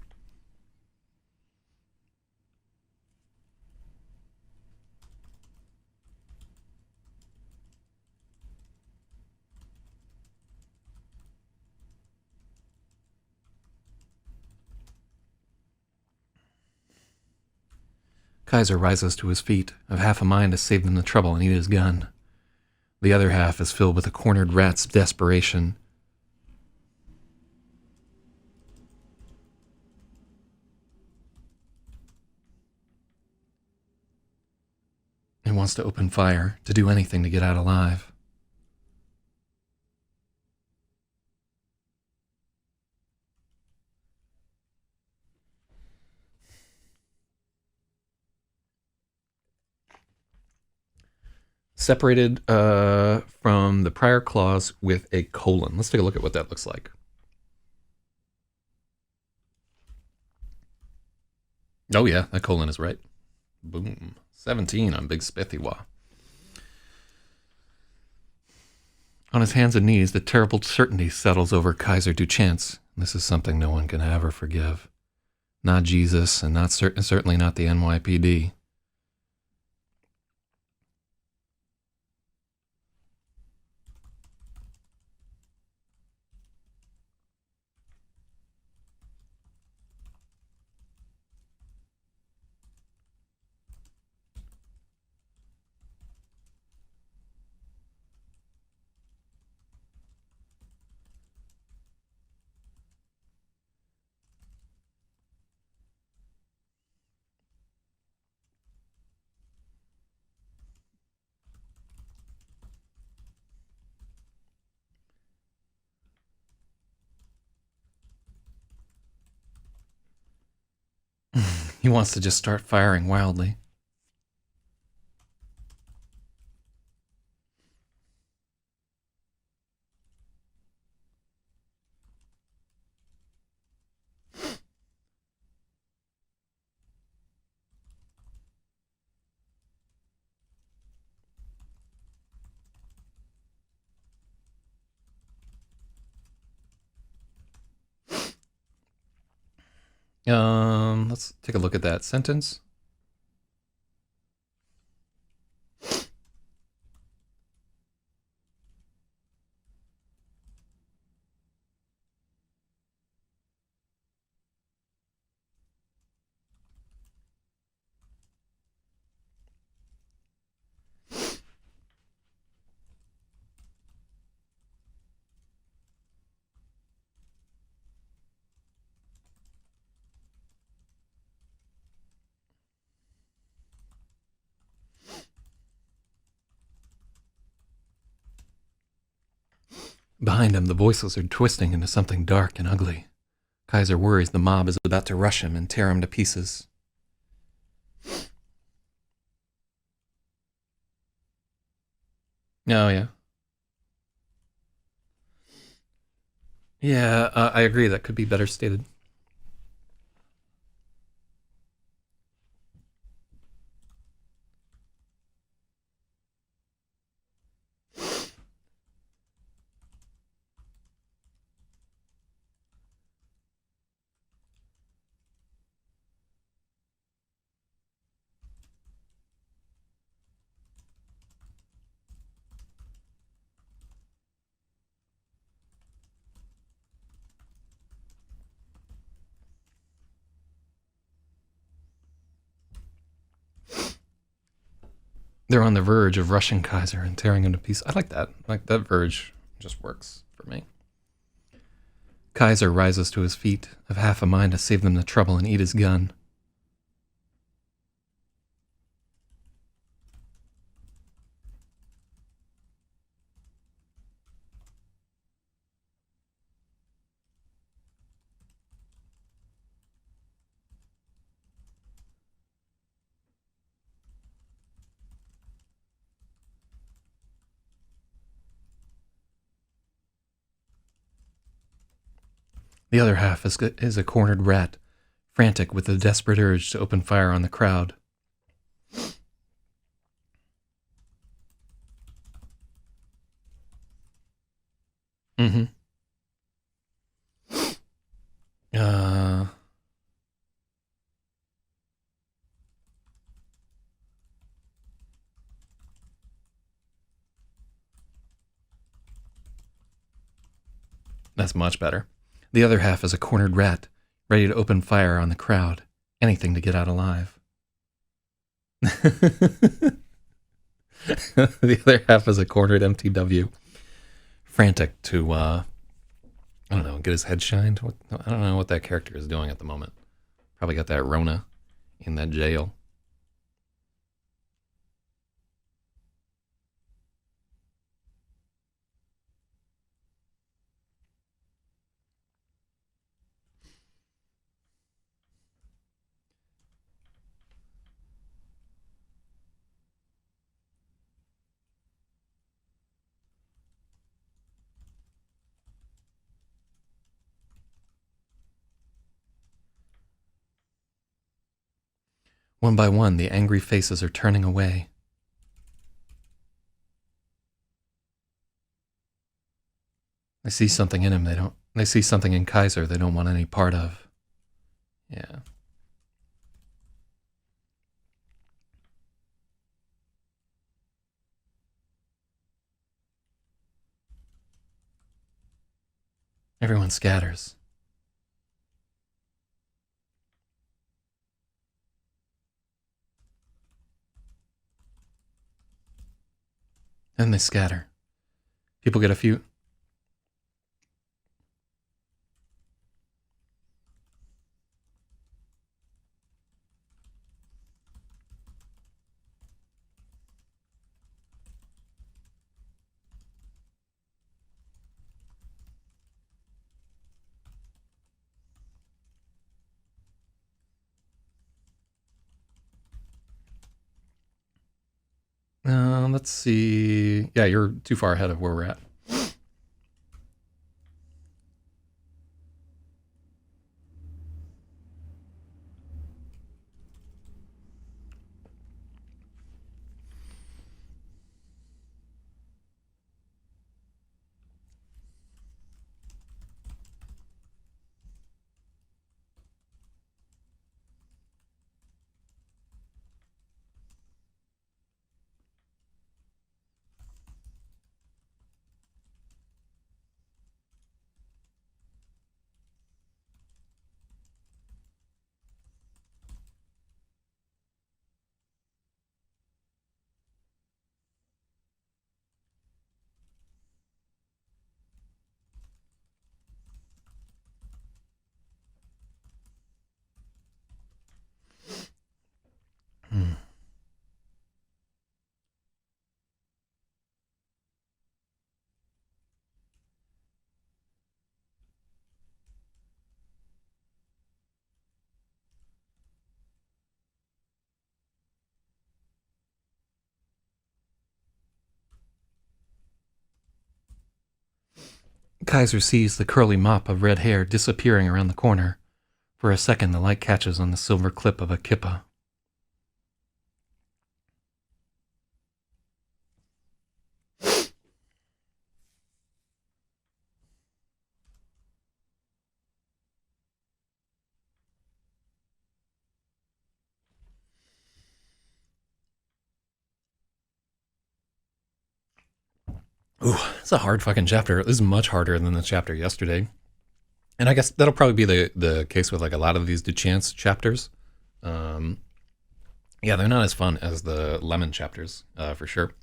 Kaiser rises to his feet, of half a mind to save them the trouble and eat his gun. The other half is filled with a cornered rat's desperation. He wants to open fire, to do anything to get out alive. Separated from the prior clause with a colon. Let's take a look at what that looks like. Oh yeah, that colon is right. Boom. 17 on Big Spithywa. On his hands and knees, the terrible certainty settles over Kaiser Duchance. This is something no one can ever forgive. Not Jesus, and certainly not the NYPD. He wants to just start firing wildly. Let's take a look at that sentence. Behind him, the voices are twisting into something dark and ugly. Kaiser worries the mob is about to rush him and tear him to pieces. Oh, yeah. Yeah, I agree. That could be better stated. They're on the verge of rushing Kaiser and tearing him to pieces. I like that. Like that verge just works for me. Kaiser rises to his feet, of half a mind to save them the trouble and eat his gun. The other half is a cornered rat, frantic with the desperate urge to open fire on the crowd. Mm-hmm. Uh, that's much better. The other half is a cornered rat, ready to open fire on the crowd. Anything to get out alive. The other half is a cornered MTW, frantic to, I don't know, get his head shined. I don't know what that character is doing at the moment. Probably got that Rona in that jail. One by one, the angry faces are turning away. They see something in him they see something in Kaiser they don't want any part of. Yeah. Everyone scatters. Then they scatter. People get a few. Let's see. Yeah, you're too far ahead of where we're at. Hmm. Kaiser sees the curly mop of red hair disappearing around the corner. For a second, the light catches on the silver clip of a kippa. Ooh, it's a hard fucking chapter. This is much harder than the chapter yesterday. And I guess that'll probably be the case with like a lot of these Duchance chapters. Um, yeah, they're not as fun as the Lemon chapters, for sure.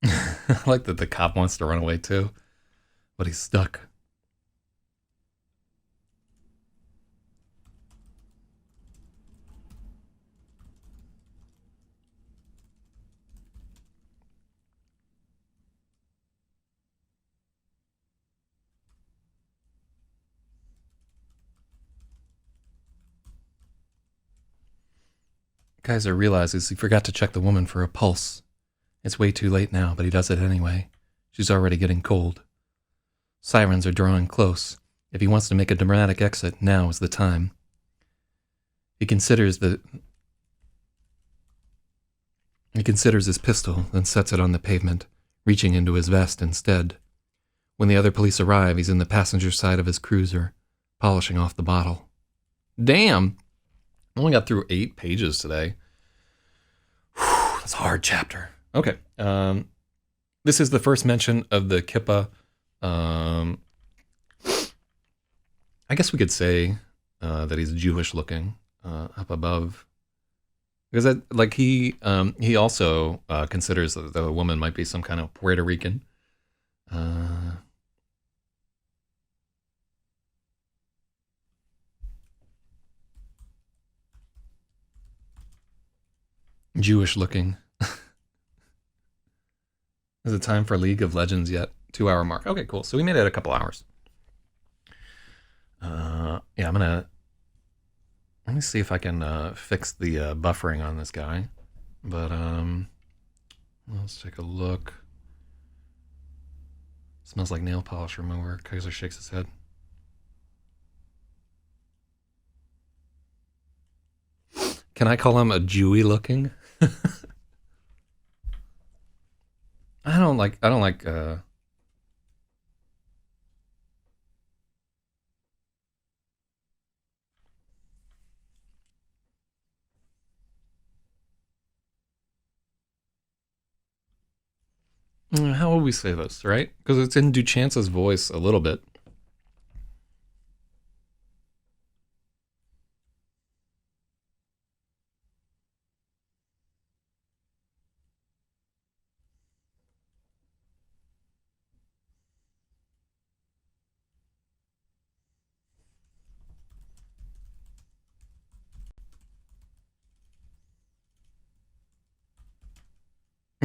I like that the cop wants to run away too, but he's stuck. Kaiser realizes he forgot to check the woman for a pulse. It's way too late now, but he does it anyway. She's already getting cold. Sirens are drawing close. If he wants to make a dramatic exit, now is the time. He considers the He considers his pistol, then sets it on the pavement, reaching into his vest instead. When the other police arrive, he's in the passenger side of his cruiser, polishing off the bottle. Damn! I only got through 8 pages today. Whew, that's a hard chapter. Okay. This is the first mention of the kippa. Um, I guess we could say that he's Jewish looking up above. Because that, like he also considers that the woman might be some kind of Puerto Rican. Uh, Jewish looking. Is it time for League of Legends yet? 2 hour mark. Okay, cool. So we made it a couple hours. Yeah, let me see if I can fix the buffering on this guy. But let's take a look. Smells like nail polish remover. Kaiser shakes his head. Can I call him a Jewy looking? I don't like How would we say this, right? Because it's in Duchance's voice a little bit.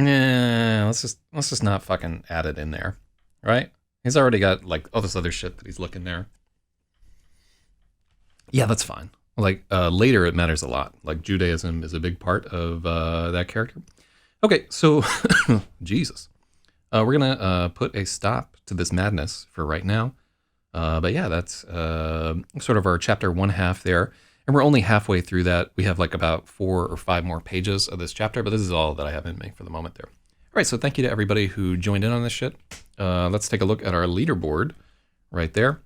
Yeah, let's just not fucking add it in there, right? He's already got like all this other shit that he's looking there. Yeah, that's fine. Like later, it matters a lot. Like Judaism is a big part of that character. Okay, so Jesus, we're gonna put a stop to this madness for right now. But yeah, that's sort of our chapter one half there. And we're only halfway through that. We have like about 4 or 5 more pages of this chapter, but this is all that I have in me for the moment there. All right, so thank you to everybody who joined in on this shit. Let's take a look at our leaderboard right there.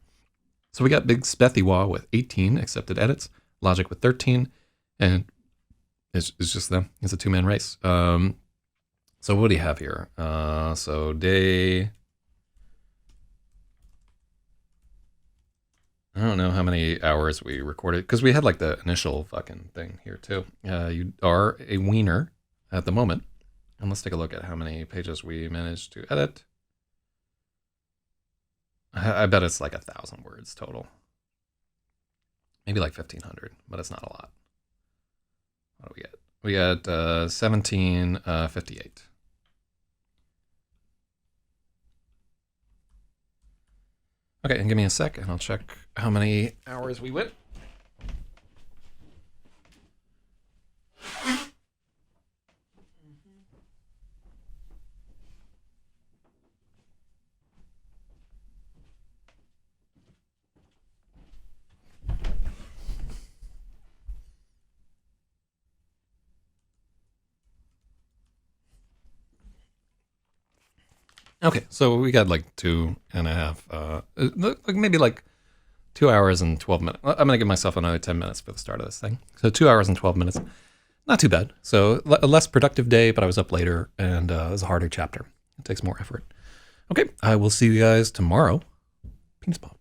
So we got Big Spethiwa with 18 accepted edits, Logic with 13, and it's just them. It's a 2-man race. So what do you have here? So day... I don't know how many hours we recorded, because we had like the initial fucking thing here too. You are a wiener at the moment. And let's take a look at how many pages we managed to edit. I bet it's like 1,000 words total. Maybe like 1,500, but it's not a lot. What do we get? We got 1758. Okay, and give me a sec, and I'll check how many hours we went. Okay, so we got like 2.5, like maybe like 2 hours and 12 minutes. I'm gonna give myself another 10 minutes for the start of this thing. So 2 hours and 12 minutes, not too bad. So a less productive day, but I was up later, and it was a harder chapter. It takes more effort. Okay, I will see you guys tomorrow. Peace, Bob.